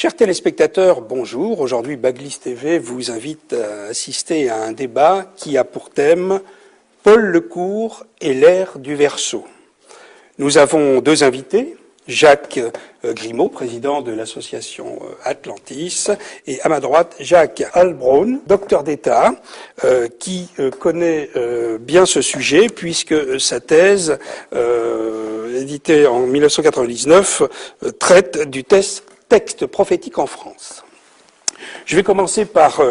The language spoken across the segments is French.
Chers téléspectateurs, bonjour. Aujourd'hui, Baglis TV vous invite à assister à un débat qui a pour thème Paul Lecourt et l'ère du Verseau. Nous avons deux invités, Jacques Grimaud, président de l'association Atlantis, et à ma droite, Jacques Heilbronn, docteur d'État, qui connaît bien ce sujet puisque sa thèse, éditée en 1999, traite du texte prophétique en France. Je vais commencer par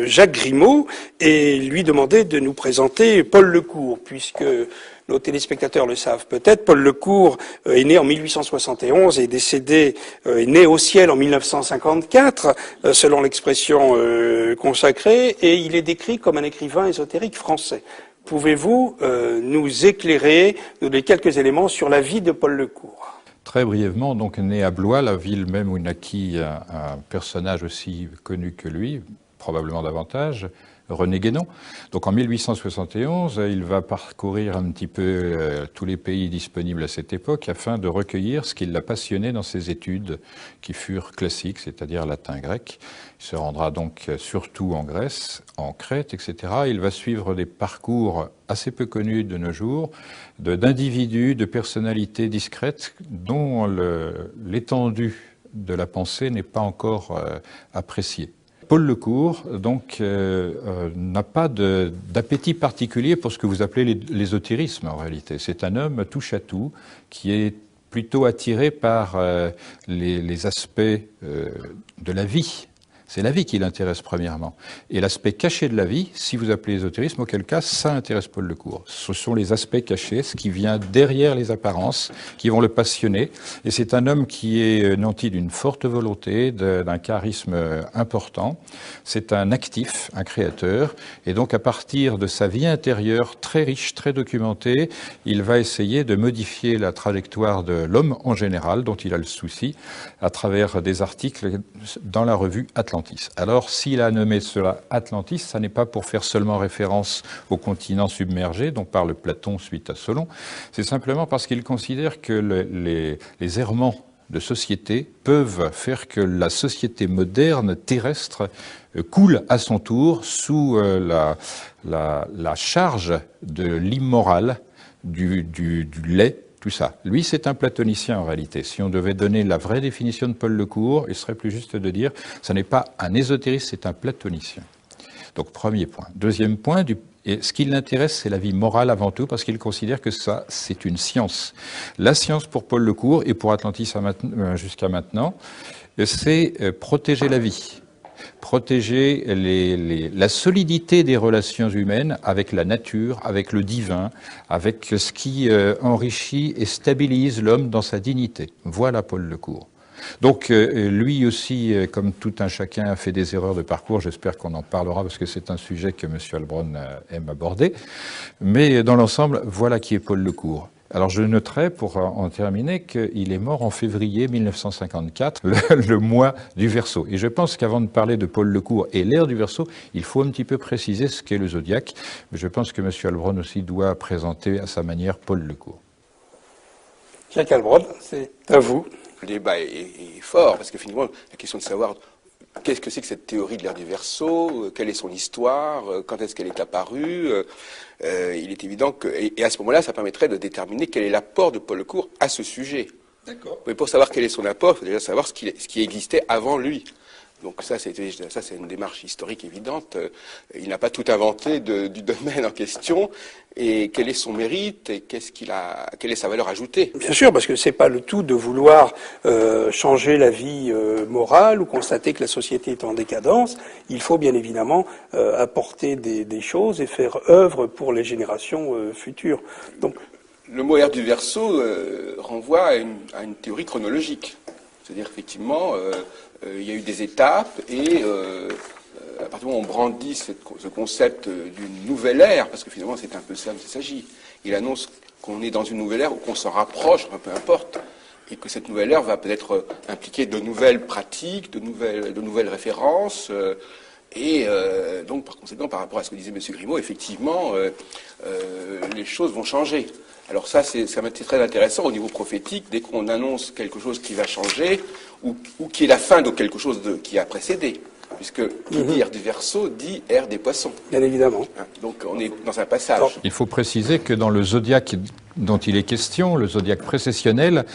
Jacques Grimaud et lui demander de nous présenter Paul Lecourt, puisque nos téléspectateurs le savent peut-être. Paul Lecourt est né en 1871 et décédé, est né au ciel en 1954, selon l'expression consacrée, et il est décrit comme un écrivain ésotérique français. Pouvez-vous nous éclairer, nous donner quelques éléments sur la vie de Paul Lecourt ? Très brièvement, donc né à Blois, la ville même où naquit un personnage aussi connu que lui, probablement davantage, René Guénon. Donc en 1871, il va parcourir un petit peu tous les pays disponibles à cette époque afin de recueillir ce qui l'a passionné dans ses études qui furent classiques, c'est-à-dire latin-grec. Il se rendra donc surtout en Grèce, en Crète, etc. Il va suivre des parcours assez peu connus de nos jours, d'individus, de personnalités discrètes dont l'étendue de la pensée n'est pas encore appréciée. Paul Lecourt, donc, n'a pas d'appétit particulier pour ce que vous appelez l'ésotérisme, en réalité. C'est un homme touche à tout, qui est plutôt attiré par les aspects de la vie. C'est la vie qui l'intéresse premièrement. Et l'aspect caché de la vie, si vous appelez l'ésotérisme, auquel cas, ça intéresse Paul Lecourt. Ce sont les aspects cachés, ce qui vient derrière les apparences, qui vont le passionner. Et c'est un homme qui est nanti d'une forte volonté, d'un charisme important. C'est un actif, un créateur. Et donc, à partir de sa vie intérieure, très riche, très documentée, il va essayer de modifier la trajectoire de l'homme en général, dont il a le souci, à travers des articles dans la revue Atlantis. Alors, s'il a nommé cela Atlantis, ça n'est pas pour faire seulement référence au continent submergé dont parle Platon suite à Solon, c'est simplement parce qu'il considère que les errements de société peuvent faire que la société moderne, terrestre, coule à son tour sous la charge de l'immoral, du lait, tout ça. Lui, c'est un platonicien en réalité. Si on devait donner la vraie définition de Paul Lecourt, il serait plus juste de dire ce n'est pas un ésotériste, c'est un platonicien. Donc, premier point. Deuxième point, ce qui l'intéresse, c'est la vie morale avant tout, parce qu'il considère que ça, c'est une science. La science pour Paul Lecourt, et pour Atlantis jusqu'à maintenant, c'est protéger la vie. Protéger la solidité des relations humaines avec la nature, avec le divin, avec ce qui enrichit et stabilise l'homme dans sa dignité. Voilà Paul Lecourt. Donc lui aussi, comme tout un chacun, a fait des erreurs de parcours. J'espère qu'on en parlera parce que c'est un sujet que M. Heilbronn aime aborder. Mais dans l'ensemble, voilà qui est Paul Lecourt. Alors je noterai, pour en terminer, qu'il est mort en février 1954, le mois du Verseau. Et je pense qu'avant de parler de Paul Lecourt et l'ère du Verseau, il faut un petit peu préciser ce qu'est le zodiaque. Mais je pense que M. Heilbronn aussi doit présenter à sa manière Paul Lecourt. Jacques Heilbronn, c'est à vous. Le débat est fort, parce que finalement, la question de savoir qu'est-ce que c'est que cette théorie de l'ère du Verseau, quelle est son histoire, quand est-ce qu'elle est apparue, il est évident que... Et à ce moment-là, ça permettrait de déterminer quel est l'apport de Paul Lecourt à ce sujet. D'accord. Mais pour savoir quel est son apport, il faut déjà savoir ce qui existait avant lui. Donc ça, c'est une démarche historique évidente. Il n'a pas tout inventé du domaine en question. Et quel est son mérite et quelle est sa valeur ajoutée? Bien sûr, parce que c'est pas le tout de vouloir changer la vie morale ou constater que la société est en décadence. Il faut bien évidemment apporter des choses et faire œuvre pour les générations futures. Donc, le mot ère du Verseau renvoie à une théorie chronologique. C'est-à-dire effectivement, il y a eu des étapes et à partir du moment où on brandit ce concept d'une nouvelle ère, parce que finalement c'est un peu ça dont il s'agit, il annonce qu'on est dans une nouvelle ère ou qu'on s'en rapproche, peu importe, et que cette nouvelle ère va peut-être impliquer de nouvelles pratiques, de nouvelles références, et donc par conséquent, par rapport à ce que disait M. Grimaud, effectivement, les choses vont changer. Alors ça, c'est très intéressant au niveau prophétique, dès qu'on annonce quelque chose qui va changer, ou qui est la fin de quelque chose qui a précédé. Puisque qui dit ère du Verseau dit ère des poissons. Bien évidemment. Donc on est dans un passage. Alors, il faut préciser que dans le zodiaque dont il est question, le zodiaque précessionnel,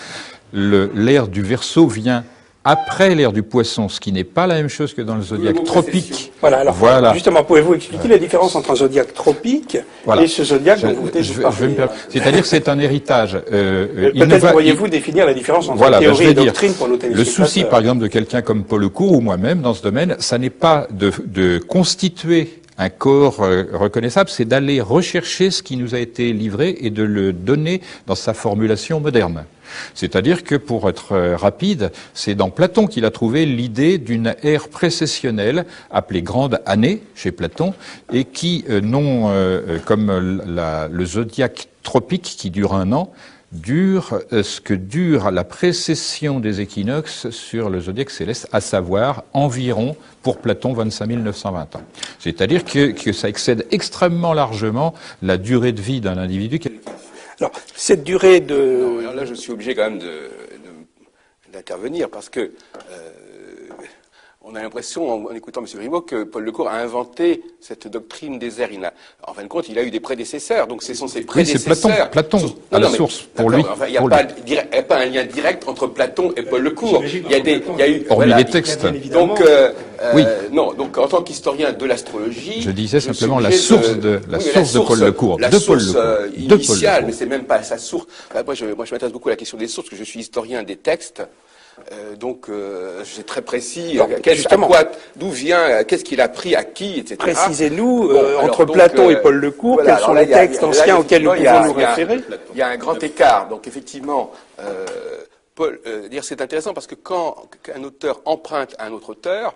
l'ère du Verseau vient après l'ère du Poisson, ce qui n'est pas la même chose que dans le zodiaque tropique. Voilà, alors justement, pouvez-vous expliquer la différence entre un zodiaque tropique et ce zodiaque dont vous venez de parler? C'est-à-dire que c'est un héritage. Peut-être pourriez-vous définir la différence entre théorie et doctrine pour nos téléspectateurs. Le souci, par exemple, de quelqu'un comme Paul Lecourt ou moi-même dans ce domaine, ça n'est pas de constituer un corps reconnaissable, c'est d'aller rechercher ce qui nous a été livré et de le donner dans sa formulation moderne. C'est-à-dire que, pour être rapide, c'est dans Platon qu'il a trouvé l'idée d'une ère précessionnelle appelée grande année chez Platon et qui, comme le zodiaque tropique qui dure 1 an, dure ce que dure la précession des équinoxes sur le zodiaque céleste, à savoir environ, pour Platon, 25 920 ans. C'est-à-dire que ça excède extrêmement largement la durée de vie d'un individu. Alors, cette durée de... Non, alors là, je suis obligé quand même d'intervenir parce que on a l'impression, en écoutant M. Grimaud, que Paul Lecourt a inventé cette doctrine des airs. En fin de compte, il a eu des prédécesseurs, donc ce sont ses prédécesseurs. Oui, c'est Platon à la source, pour lui. Enfin, il n'y a pas un lien direct entre Platon et Paul Lecourt. Il y a eu... Hormis les textes. Donc, oui. Non, donc en tant qu'historien de l'astrologie... Je disais simplement la source de Paul Lecourt. La source initiale, mais c'est même pas sa source. Moi, je m'intéresse beaucoup à la question des sources, parce que je suis historien des textes. Donc, c'est très précis. D'où vient, qu'est-ce qu'il a pris, à qui, etc. Précisez-nous, entre Platon et Paul Lecourt, quels sont les textes anciens auxquels nous pouvons nous référer? Il y a un grand écart. Donc, effectivement, c'est intéressant parce que quand un auteur emprunte à un autre auteur,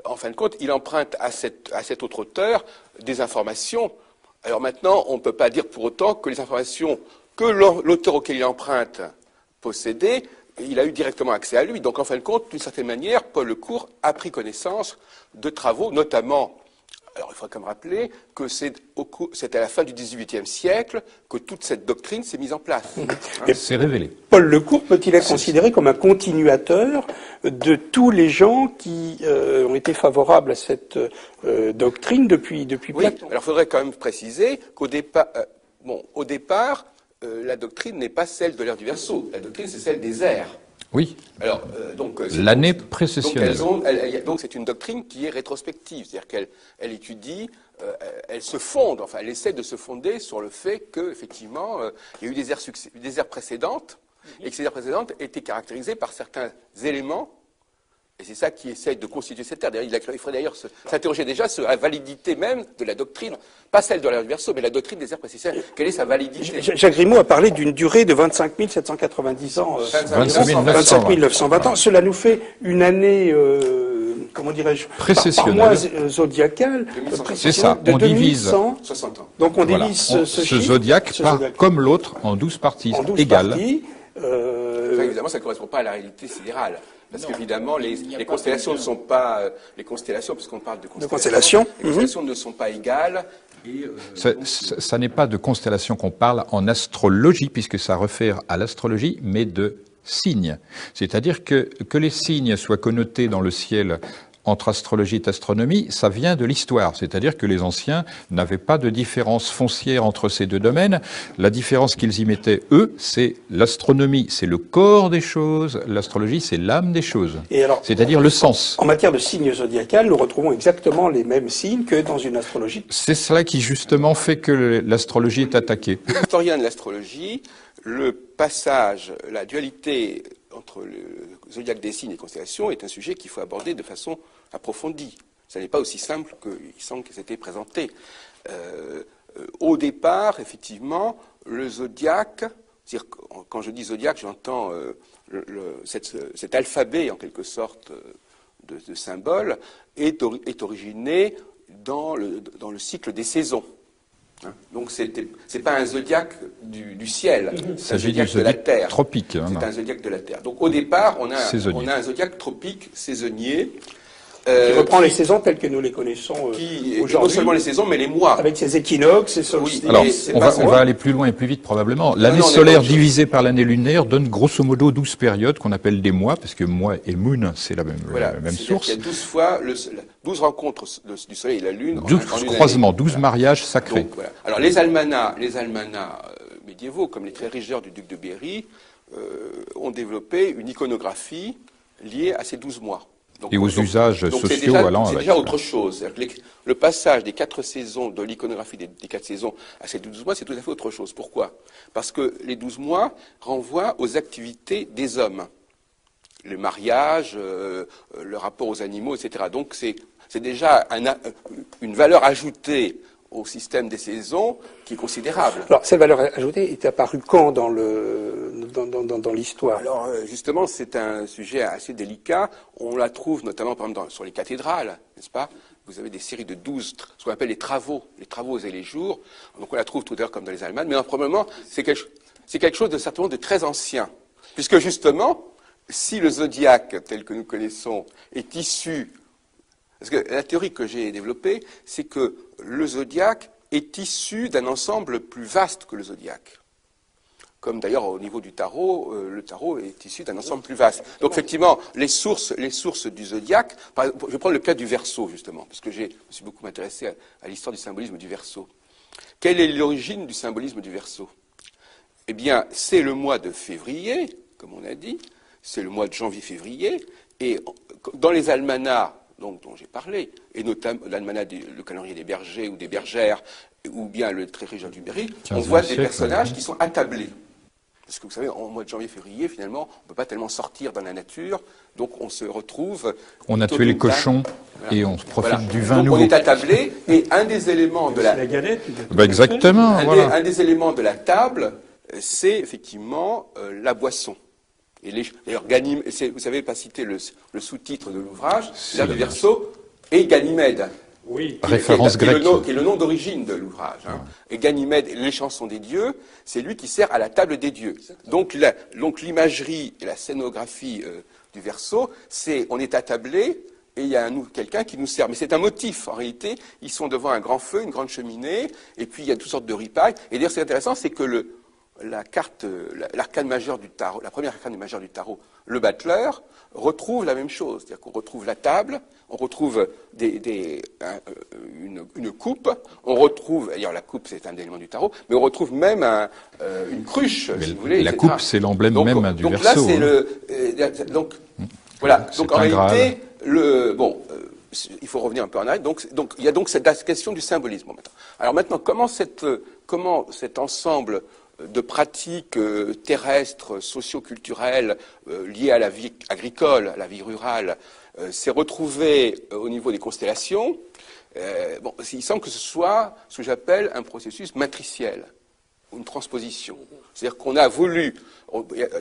en fin de compte, il emprunte à cet autre auteur des informations. Alors maintenant, on ne peut pas dire pour autant que les informations que l'auteur auquel il emprunte possédait, il a eu directement accès à lui. Donc, en fin de compte, d'une certaine manière, Paul Lecourt a pris connaissance de travaux, notamment, alors il faut quand même rappeler que c'est à la fin du XVIIIe siècle que toute cette doctrine s'est mise en place. C'est révélé. Paul Lecourt peut-il être considéré comme un continuateur de tous les gens qui ont été favorables à cette doctrine depuis Platon? Alors il faudrait quand même préciser qu'au départ, la doctrine n'est pas celle de l'ère du Verseau. La doctrine, c'est celle des airs. Oui. Alors, l'année précessionnelle. Donc c'est une doctrine qui est rétrospective, c'est-à-dire qu'elle étudie, elle se fonde, enfin elle essaie de se fonder sur le fait qu'effectivement, il y a eu des ères précédentes, et que ces ères précédentes étaient caractérisées par certains éléments. Et c'est ça qui essaie de constituer cette ère. Il faudrait d'ailleurs s'interroger déjà sur la validité même de la doctrine, pas celle de l'ère du Verseau, mais la doctrine des ères précessionnelles. Quelle est sa validité? Jacques Grimaud a parlé d'une durée de 25 790 ans. 25 920 ans. Cela nous fait une année, comment dirais-je, par mois zodiacal. C'est ça, on divise 60 ans. Donc on divise ce zodiaque comme l'autre en 12 parties égales. Évidemment, ça ne correspond pas à la réalité sidérale. Parce qu'évidemment, les constellations ne sont pas... les constellations, puisqu'on parle de constellations, les constellations ne sont pas égales. Ça n'est pas de constellations qu'on parle en astrologie, puisque ça réfère à l'astrologie, mais de signes. C'est-à-dire que les signes soient connotés dans le ciel entre astrologie et astronomie, ça vient de l'histoire. C'est-à-dire que les anciens n'avaient pas de différence foncière entre ces deux domaines. La différence qu'ils y mettaient, eux, c'est l'astronomie, c'est le corps des choses, l'astrologie, c'est l'âme des choses. C'est-à-dire le sens. En matière de signes zodiacales, nous retrouvons exactement les mêmes signes que dans une astrologie. C'est cela qui, justement, fait que l'astrologie est attaquée. Historien de l'astrologie, le passage, la dualité entre le zodiaque des signes et les constellations est un sujet qu'il faut aborder de façon approfondie. Ça n'est pas aussi simple qu'il semble que c'était présenté. Au départ, effectivement, le zodiaque, c'est-à-dire quand je dis zodiaque, j'entends cet alphabet, en quelque sorte, de symboles, est originé dans le cycle des saisons. Donc c'est pas un zodiaque du ciel, c'est un zodiaque de la terre. Tropique. C'est un zodiaque de la terre. Donc au départ, on a un zodiaque tropique, saisonnier, Qui reprend les saisons telles que nous les connaissons aujourd'hui. Non seulement les saisons, mais les mois. Avec ses équinoxes, ses solstices. Oui, Alors, on va aller plus loin et plus vite probablement. L'année solaire divisée par l'année lunaire donne grosso modo 12 périodes qu'on appelle des mois, parce que mois et moon, c'est la même source. Il y a 12 fois, 12 rencontres du Soleil et la Lune. 12 croisements, 12 mariages sacrés. Donc, voilà. Alors les almanachs médiévaux, comme les très riches du duc de Berry, ont développé une iconographie liée à ces 12 mois. Et aux usages sociaux allant avec. C'est déjà autre chose. Le passage des 4 saisons, de l'iconographie des 4 saisons à ces 12 mois, c'est tout à fait autre chose. Pourquoi? Parce que les 12 mois renvoient aux activités des hommes. Le mariage, le rapport aux animaux, etc. Donc c'est déjà une valeur ajoutée au système des saisons qui est considérable. Alors, cette valeur ajoutée est apparue quand dans l'histoire? Alors, justement, c'est un sujet assez délicat. On la trouve notamment, par exemple, sur les cathédrales, n'est-ce pas? Vous avez des séries de 12, ce qu'on appelle les travaux et les jours. Donc, on la trouve tout à l'heure comme dans les Allemands. Mais probablement, c'est quelque chose certainement de très ancien. Puisque, justement, si le zodiaque, tel que nous connaissons, est issu... Parce que la théorie que j'ai développée, c'est que le zodiaque est issu d'un ensemble plus vaste que le zodiaque. Comme d'ailleurs au niveau du tarot, le tarot est issu d'un ensemble plus vaste. Donc effectivement, les sources du zodiaque, par exemple, je vais prendre le cas du Verseau justement, parce que je me suis beaucoup intéressé à l'histoire du symbolisme du Verseau. Quelle est l'origine du symbolisme du Verseau? Eh bien, c'est le mois de février, comme on a dit, c'est le mois de janvier-février, et dans les almanachs dont j'ai parlé, et notamment l'almanach le calendrier des bergers ou des bergères, ou bien le très riche du Berry, on voit des personnages qui sont attablés. Parce que vous savez, en mois de janvier-février, finalement, on ne peut pas tellement sortir dans la nature, donc on se retrouve... On a tué les cochons, voilà. Et on se profite du vin nouveau. On est attablé, et un des éléments de la... la galette. Exactement, un des éléments de la table, c'est effectivement la boisson. Et d'ailleurs, vous savez pas citer le sous-titre de l'ouvrage, c'est du Verseau, et Ganymède. Oui. Référence grecque. Qui est le nom d'origine de l'ouvrage. Hein. Et Ganymède, les chansons des dieux, c'est lui qui sert à la table des dieux. Donc l'imagerie et la scénographie du Verseau, on est attablé, et il y a quelqu'un qui nous sert. Mais c'est un motif, en réalité. Ils sont devant un grand feu, une grande cheminée, et puis il y a toutes sortes de ripailles. Et d'ailleurs, ce qui est intéressant, c'est que l'arcane majeure du tarot, la première arcane majeure du tarot, le battleur, retrouve la même chose. C'est-à-dire qu'on retrouve la table, on retrouve une coupe, on retrouve, d'ailleurs la coupe c'est un élément du tarot, mais on retrouve même une cruche, mais si vous voulez. La etc. coupe c'est l'emblème même du Verseau. Donc là c'est voilà. Donc en réalité, il faut revenir un peu en arrière. Donc il y a donc cette question du symbolisme maintenant. Alors maintenant, comment cet ensemble de pratiques terrestres, socio-culturelles liées à la vie agricole, à la vie rurale, s'est retrouvé au niveau des constellations. Il semble que ce soit ce que j'appelle un processus matriciel, une transposition. C'est-à-dire qu'on a voulu,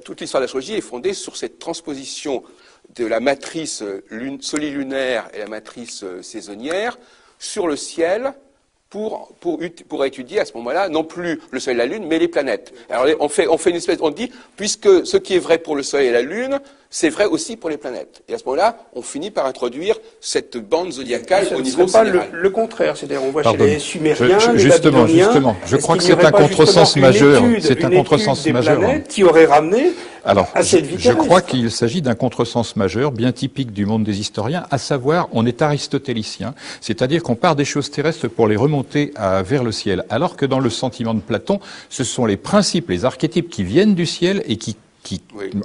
toute l'histoire de l'astrologie est fondée sur cette transposition de la matrice solilunaire et la matrice saisonnière sur le ciel, pour étudier à ce moment-là, non plus le Soleil et la Lune, mais les planètes. Alors on fait une espèce, on dit, puisque ce qui est vrai pour le Soleil et la Lune, c'est vrai aussi pour les planètes. Et à ce moment-là, on finit par introduire cette bande zodiacale au niveau général. Le contraire, c'est-à-dire on voit chez les Sumériens, les justement, Babyloniens, je crois que c'est un contresens majeur. C'est un contresens majeur qui aurait ramené à cette vie je crois qu'il s'agit d'un contresens majeur, bien typique du monde des historiens, à savoir, on est aristotélicien, c'est-à-dire qu'on part des choses terrestres pour les remonter vers le ciel, alors que dans le sentiment de Platon, ce sont les principes, les archétypes qui viennent du ciel et qui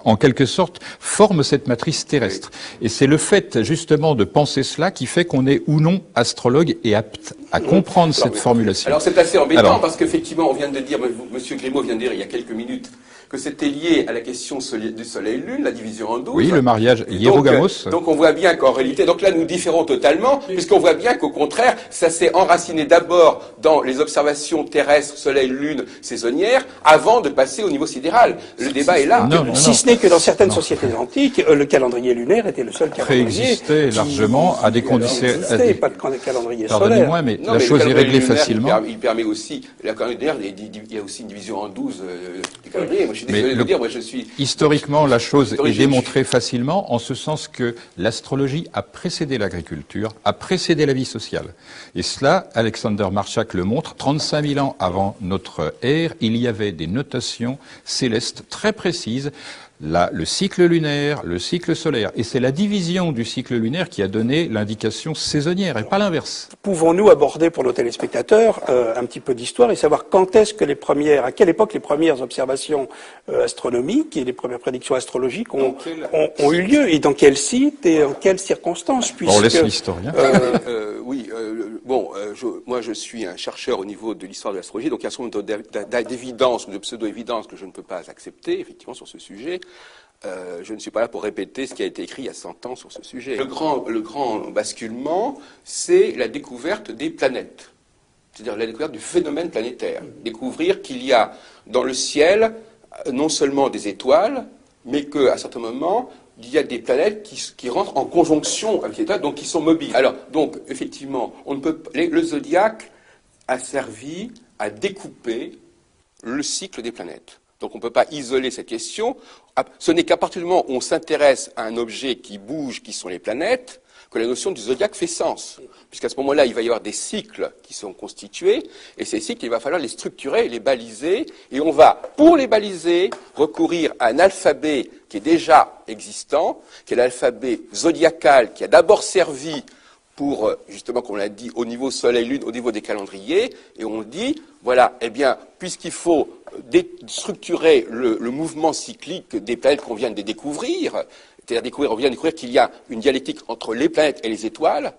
en quelque sorte, forment cette matrice terrestre. Et c'est le fait, justement, de penser cela qui fait qu'on est ou non astrologue et apte à comprendre cette formulation. Alors, c'est assez embêtant parce qu'effectivement, on vient de dire, Monsieur Grimaud vient de dire il y a quelques minutes, que c'était lié à la question du Soleil-Lune, la division en 12. Oui, le mariage hiérogamos. Donc on voit bien qu'en réalité, donc là nous différons totalement, puisqu'on voit bien qu'au contraire, ça s'est enraciné d'abord dans les observations terrestres, Soleil-Lune, saisonnières, avant de passer au niveau sidéral. Le débat est là. si ce n'est que dans certaines sociétés antiques, le calendrier lunaire était le seul calendrier préexistait largement à des conditions. Pas de calendrier solaire. Pardonnez-moi, mais la chose est réglée facilement. Il permet aussi, la calendrier lunaire, il y a aussi une division en 12 du calendrier. Moi, je suis désolé de dire, moi, je suis... Historiquement, la chose est démontrée facilement, en ce sens que l'astrologie a précédé l'agriculture, a précédé la vie sociale. Et cela, Alexander Marchak le montre, 35 000 ans avant notre ère, il y avait des notations célestes très précises, le cycle lunaire, le cycle solaire. Et c'est la division du cycle lunaire qui a donné l'indication saisonnière, et pas l'inverse. Pouvons-nous aborder pour nos téléspectateurs un petit peu d'histoire et savoir quand est-ce que à quelle époque les premières observations astronomiques et les premières prédictions astrologiques ont eu lieu, et dans quel site et en quelles circonstances, on laisse l'historien. Moi je suis un chercheur au niveau de l'histoire de l'astrologie, donc il y a un certain nombre d'évidences ou de pseudo-évidences que je ne peux pas accepter, effectivement, sur ce sujet. Je ne suis pas là pour répéter ce qui a été écrit il y a 100 ans sur ce sujet. Le grand basculement, c'est la découverte des planètes, c'est-à-dire la découverte du phénomène planétaire. Découvrir qu'il y a dans le ciel non seulement des étoiles, mais qu'à certains moments, il y a des planètes qui rentrent en conjonction avec les étoiles, donc qui sont mobiles. Alors, donc, effectivement, le zodiaque a servi à découper le cycle des planètes. Donc on ne peut pas isoler cette question. Ce n'est qu'à partir du moment où on s'intéresse à un objet qui bouge, qui sont les planètes, que la notion du zodiaque fait sens. Puisqu'à ce moment-là, il va y avoir des cycles qui sont constitués, et ces cycles, il va falloir les structurer, les baliser, et on va, pour les baliser, recourir à un alphabet qui est déjà existant, qui est l'alphabet zodiacal, qui a d'abord servi pour, justement, comme on l'a dit, au niveau Soleil-Lune, au niveau des calendriers, et on dit, voilà, eh bien, puisqu'il faut structurer le mouvement cyclique des planètes qu'on vient de découvrir, c'est-à-dire on vient de découvrir qu'il y a une dialectique entre les planètes et les étoiles,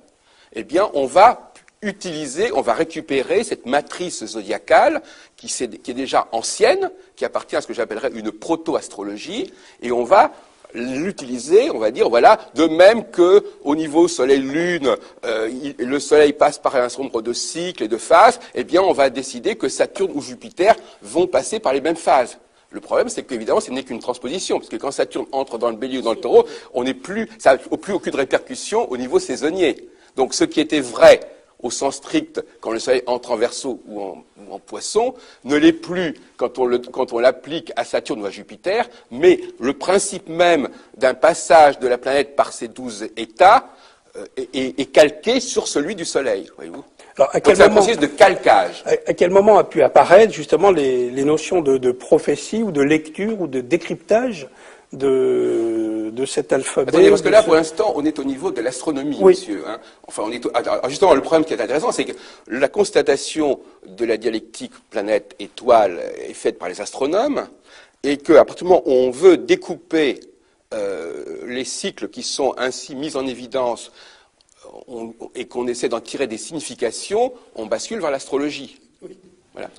eh bien, on va récupérer cette matrice zodiacale qui est déjà ancienne, qui appartient à ce que j'appellerais une proto-astrologie, et on va l'utiliser, on va dire, voilà, de même que au niveau Soleil-Lune, le Soleil passe par un certain nombre de cycles et de phases, eh bien, on va décider que Saturne ou Jupiter vont passer par les mêmes phases. Le problème, c'est qu'évidemment, ce n'est qu'une transposition, parce que quand Saturne entre dans le Bélier ou dans le Taureau, ça n'a plus aucune répercussion au niveau saisonnier. Donc, ce qui était vrai au sens strict quand le Soleil entre en Verseau ou en Poisson, ne l'est plus quand on l'applique à Saturne ou à Jupiter, mais le principe même d'un passage de la planète par ces 12 états est calqué sur celui du Soleil, voyez-vous. Alors, c'est un processus de calcage. À quel moment a pu apparaître justement les notions de prophétie ou de lecture ou de décryptage de cet alphabet? Attendez, parce que là, pour l'instant, on est au niveau de l'astronomie, oui, monsieur. Hein. Enfin, alors, justement, le problème qui est intéressant, c'est que la constatation de la dialectique planète-étoile est faite par les astronomes, et qu'à partir du moment où on veut découper les cycles qui sont ainsi mis en évidence et qu'on essaie d'en tirer des significations, on bascule vers l'astrologie. Oui. Voilà.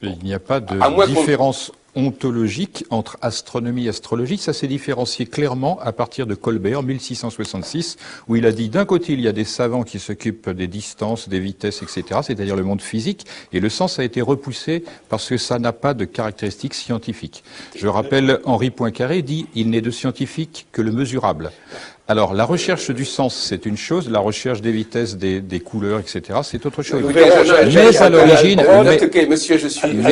Mais il n'y a pas de différence ontologique entre astronomie et astrologie. Ça s'est différencié clairement à partir de Colbert, en 1666, où il a dit d'un côté, il y a des savants qui s'occupent des distances, des vitesses, etc., c'est-à-dire le monde physique, et le sens a été repoussé parce que ça n'a pas de caractéristiques scientifiques. Je rappelle, Henri Poincaré dit « il n'est de scientifique que le mesurable ». Alors, la recherche du sens, c'est une chose, la recherche des vitesses, des couleurs, etc., c'est autre chose. Mais à l'origine... Monsieur, je suis un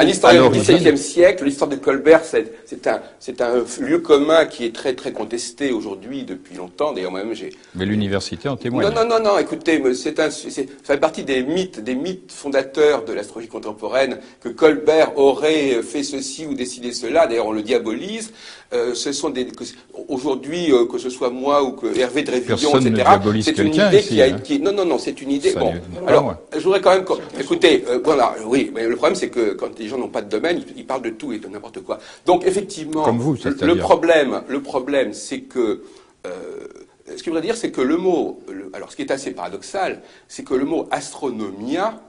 historien du XVIIe siècle. L'histoire de Colbert, c'est un lieu commun qui est très, très contesté aujourd'hui depuis longtemps. D'ailleurs, moi-même, Mais l'université en témoigne. Non, écoutez, ça fait partie des mythes fondateurs de l'astrologie contemporaine, que Colbert aurait fait ceci ou décidé cela. D'ailleurs, on le diabolise. Ce sont aujourd'hui, que ce soit moi ou que Hervé de Révillon, etc. C'est une idée Non, c'est une idée. Bon, alors, je voudrais quand même. Écoutez, voilà, oui, mais le problème, c'est que quand les gens n'ont pas de domaine, ils parlent de tout et de n'importe quoi. Donc, effectivement, comme vous, le problème, c'est que. Ce que je voudrais dire, c'est que le mot. Alors, ce qui est assez paradoxal, c'est que le mot astronomia,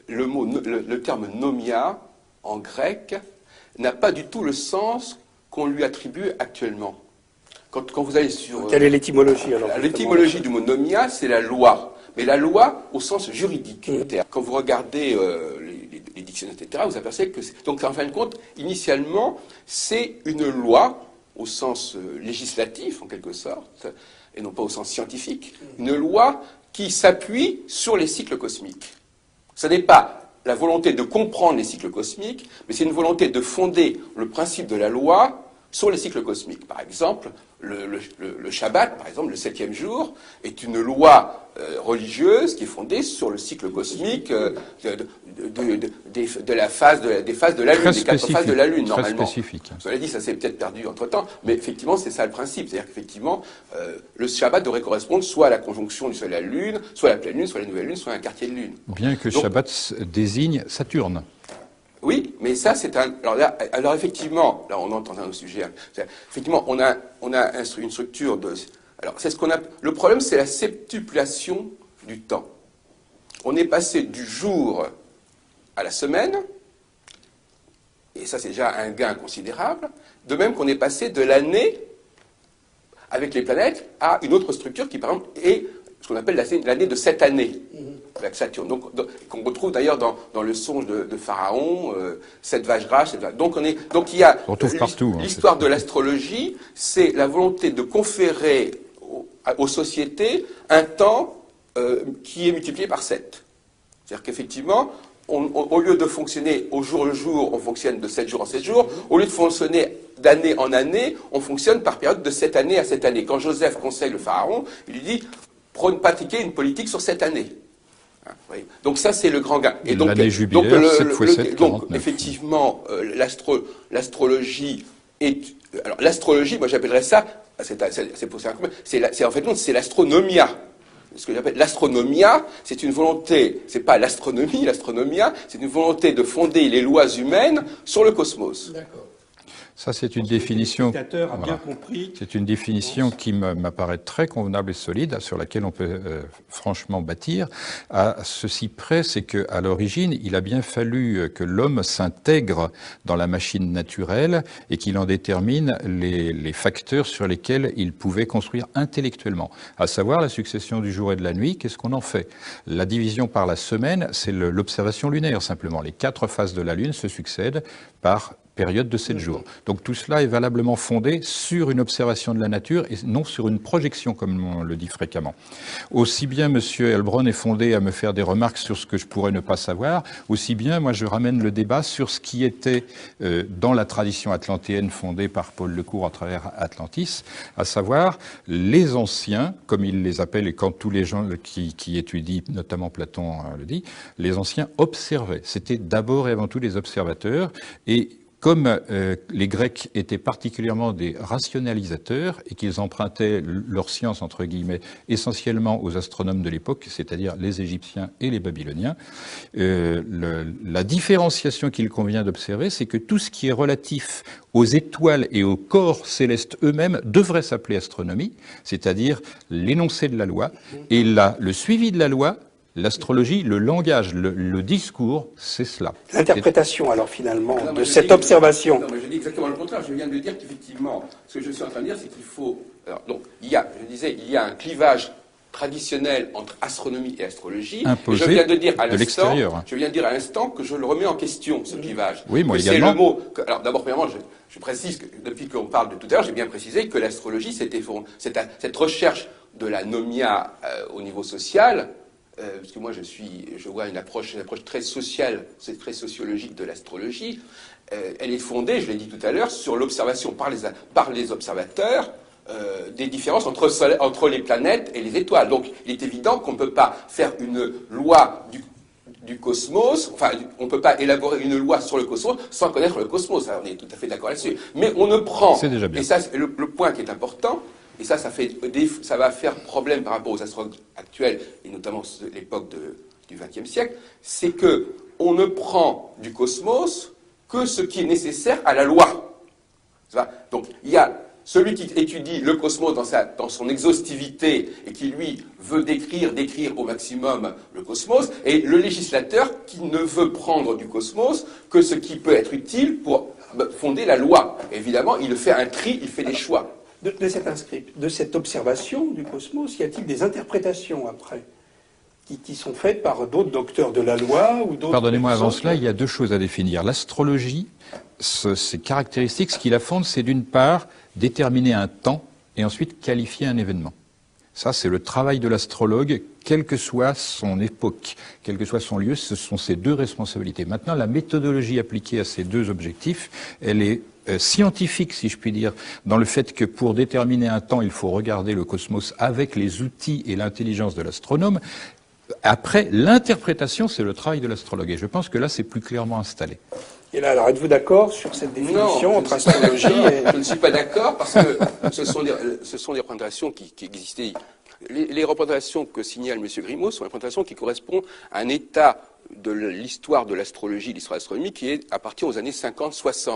le terme nomia en grec, n'a pas du tout le sens qu'on lui attribue actuellement. Quand vous allez sur... Quelle est l'étymologie alors? L'étymologie du mot nomia, c'est la loi. Mais la loi au sens juridique. Quand vous regardez les dictionnaires, etc., vous apercevez que... Donc, en fin de compte, initialement, c'est une loi, au sens législatif, en quelque sorte, et non pas au sens scientifique, une loi qui s'appuie sur les cycles cosmiques. Ce n'est pas la volonté de comprendre les cycles cosmiques, mais c'est une volonté de fonder le principe de la loi sur les cycles cosmiques. Par exemple, le Shabbat, par exemple, le 7e jour, est une loi religieuse qui est fondée sur le cycle cosmique des phases de la Lune, des 4 phases de la Lune, normalement. Très spécifique. Cela dit, ça s'est peut-être perdu entre-temps, mais effectivement, c'est ça le principe. C'est-à-dire qu'effectivement, le Shabbat devrait correspondre soit à la conjonction du Soleil et de la Lune, soit à la pleine Lune, soit à la nouvelle Lune, soit à un quartier de Lune. Bien que Donc, Shabbat désigne Saturne. Oui, mais ça, c'est un... Alors effectivement, là, on entre dans un sujet. Effectivement, on a une structure de... Alors, c'est ce qu'on a... Le problème, c'est la septuplation du temps. On est passé du jour à la semaine, et ça, c'est déjà un gain considérable, de même qu'on est passé de l'année, avec les planètes, à une autre structure qui, par exemple, est ce qu'on appelle l'année de 7 années. Avec Saturne, donc qu'on retrouve d'ailleurs dans le songe de Pharaon, 7 Vajra, 7 Vajra. Donc il y a l'histoire de l'astrologie, c'est la volonté de conférer aux sociétés un temps qui est multiplié par 7. C'est-à-dire qu'effectivement, au lieu de fonctionner au jour le jour, on fonctionne de 7 jours en 7 jours. Au lieu de fonctionner d'année en année, on fonctionne par période de 7 années à 7 années. Quand Joseph conseille le Pharaon, il lui dit pratiquer une politique sur 7 années. Oui. Donc ça, c'est le grand gain. Et donc, l'année jubilaire, 7 x 7, 49. Donc effectivement, l'astrologie est... Alors l'astrologie, moi j'appellerais ça, c'est en fait, c'est l'astronomia. Ce que j'appelle l'astronomia, c'est une volonté, c'est pas l'astronomie, l'astronomia, c'est une volonté de fonder les lois humaines sur le cosmos. D'accord. Ça, c'est une définition. A bien compris. C'est une définition qui m'apparaît très convenable et solide, sur laquelle on peut franchement bâtir. À ceci près, c'est qu'à l'origine, il a bien fallu que l'homme s'intègre dans la machine naturelle et qu'il en détermine les facteurs sur lesquels il pouvait construire intellectuellement. À savoir la succession du jour et de la nuit. Qu'est-ce qu'on en fait? La division par la semaine, c'est l'observation lunaire simplement. Les 4 phases de la Lune se succèdent par période de 7 jours. Donc tout cela est valablement fondé sur une observation de la nature et non sur une projection, comme on le dit fréquemment. Aussi bien M. Heilbronn est fondé à me faire des remarques sur ce que je pourrais ne pas savoir, aussi bien moi je ramène le débat sur ce qui était dans la tradition atlantéenne fondée par Paul Lecourt à travers Atlantis, à savoir les anciens, comme il les appelle, et quand tous les gens qui étudient, notamment Platon le dit, les anciens observaient. C'était d'abord et avant tout des observateurs, et comme les Grecs étaient particulièrement des rationalisateurs et qu'ils empruntaient leur science, entre guillemets, essentiellement aux astronomes de l'époque, c'est-à-dire les Égyptiens et les Babyloniens, la différenciation qu'il convient d'observer, c'est que tout ce qui est relatif aux étoiles et aux corps célestes eux-mêmes devrait s'appeler astronomie, c'est-à-dire l'énoncé de la loi, et le suivi de la loi. L'astrologie, le langage, le discours, c'est cela. L'interprétation, alors, finalement, de cette observation. Non, mais je dis exactement le contraire. Je viens de dire qu'effectivement, ce que je suis en train de dire, c'est qu'il faut... Alors, donc, il y a un clivage traditionnel entre astronomie et astrologie. Imposé je viens de dire à l'instant que je le remets en question, ce clivage. Oui, moi c'est également. le mot... Alors, d'abord, premièrement, je précise que depuis qu'on parle de tout à l'heure, j'ai bien précisé que l'astrologie, c'était cette recherche de la nomia au niveau social... parce que moi je vois une approche très sociale, c'est très sociologique de l'astrologie. Elle est fondée, je l'ai dit tout à l'heure, sur l'observation par les observateurs des différences entre les planètes et les étoiles. Donc il est évident qu'on ne peut pas faire une loi du cosmos, enfin on ne peut pas élaborer une loi sur le cosmos sans connaître le cosmos. Alors, on est tout à fait d'accord là-dessus. Mais on ne prend, c'est déjà bien. Et ça c'est le point qui est important, et ça va faire problème par rapport aux astrologues actuels, et notamment l'époque du XXe siècle, c'est que on ne prend du cosmos que ce qui est nécessaire à la loi. Donc, il y a celui qui étudie le cosmos dans son exhaustivité et qui, lui, veut décrire au maximum le cosmos, et le législateur qui ne veut prendre du cosmos que ce qui peut être utile pour fonder la loi. Et évidemment, il fait un tri, il fait des choix. De cette observation du cosmos, y a-t-il des interprétations après qui sont faites par d'autres docteurs de la loi ou d'autres... Pardonnez-moi, avant personnes. cela, il y a deux choses à définir. L'astrologie, ses caractéristiques, ce qui la fonde, c'est d'une part déterminer un temps et ensuite qualifier un événement. Ça, c'est le travail de l'astrologue, quelle que soit son époque, quel que soit son lieu, ce sont ses deux responsabilités. Maintenant, la méthodologie appliquée à ces deux objectifs, elle est scientifique, si je puis dire, dans le fait que pour déterminer un temps, il faut regarder le cosmos avec les outils et l'intelligence de l'astronome. Après, l'interprétation, c'est le travail de l'astrologue. Et je pense que là, c'est plus clairement installé. Et là, alors, êtes-vous d'accord sur cette définition entre astrologie et... Je ne suis pas d'accord parce que ce sont des représentations qui existaient. Les représentations que signale M. Grimaud sont des représentations qui correspondent à un état de l'histoire de l'astrologie, l'histoire de l'astronomie, qui est à partir aux années 50-60.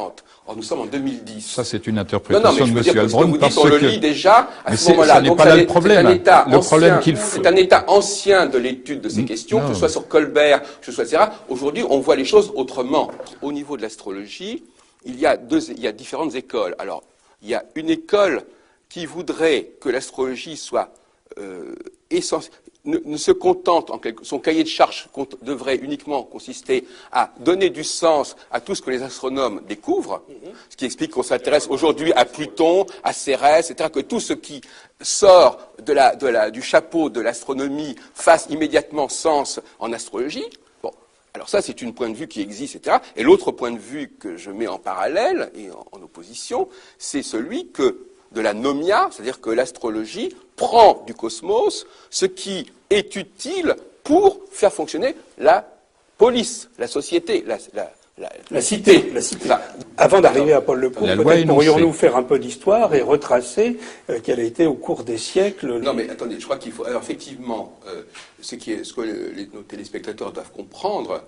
Or, nous sommes en 2010. Ça, c'est une interprétation de M. Albron. Parce que on le lit déjà à ce moment-là. Ça n'est pas là le problème. Le problème qu'il faut. C'est un état ancien de l'étude de ces questions, que ce soit sur Colbert, que ce soit etc. Aujourd'hui, on voit les choses autrement. Au niveau de l'astrologie, il y a différentes écoles. Alors, il y a une école qui voudrait que l'astrologie soit ne se contente, son cahier de charges devrait uniquement consister à donner du sens à tout ce que les astronomes découvrent, ce qui explique qu'on s'intéresse aujourd'hui à Pluton, à Cérès, etc., que tout ce qui sort du chapeau de l'astronomie fasse immédiatement sens en astrologie. Bon, alors ça, c'est un point de vue qui existe, etc. Et l'autre point de vue que je mets en parallèle et en opposition, c'est celui de la nomia, c'est-à-dire que l'astrologie prend du cosmos ce qui est utile pour faire fonctionner la police, la société, la cité. Avant d'arriver à Paul Lecourt, peut-être pourrions-nous faire un peu d'histoire et retracer quelle a été au cours des siècles... Non mais attendez, je crois qu'il faut... Alors effectivement, ce que nos téléspectateurs doivent comprendre,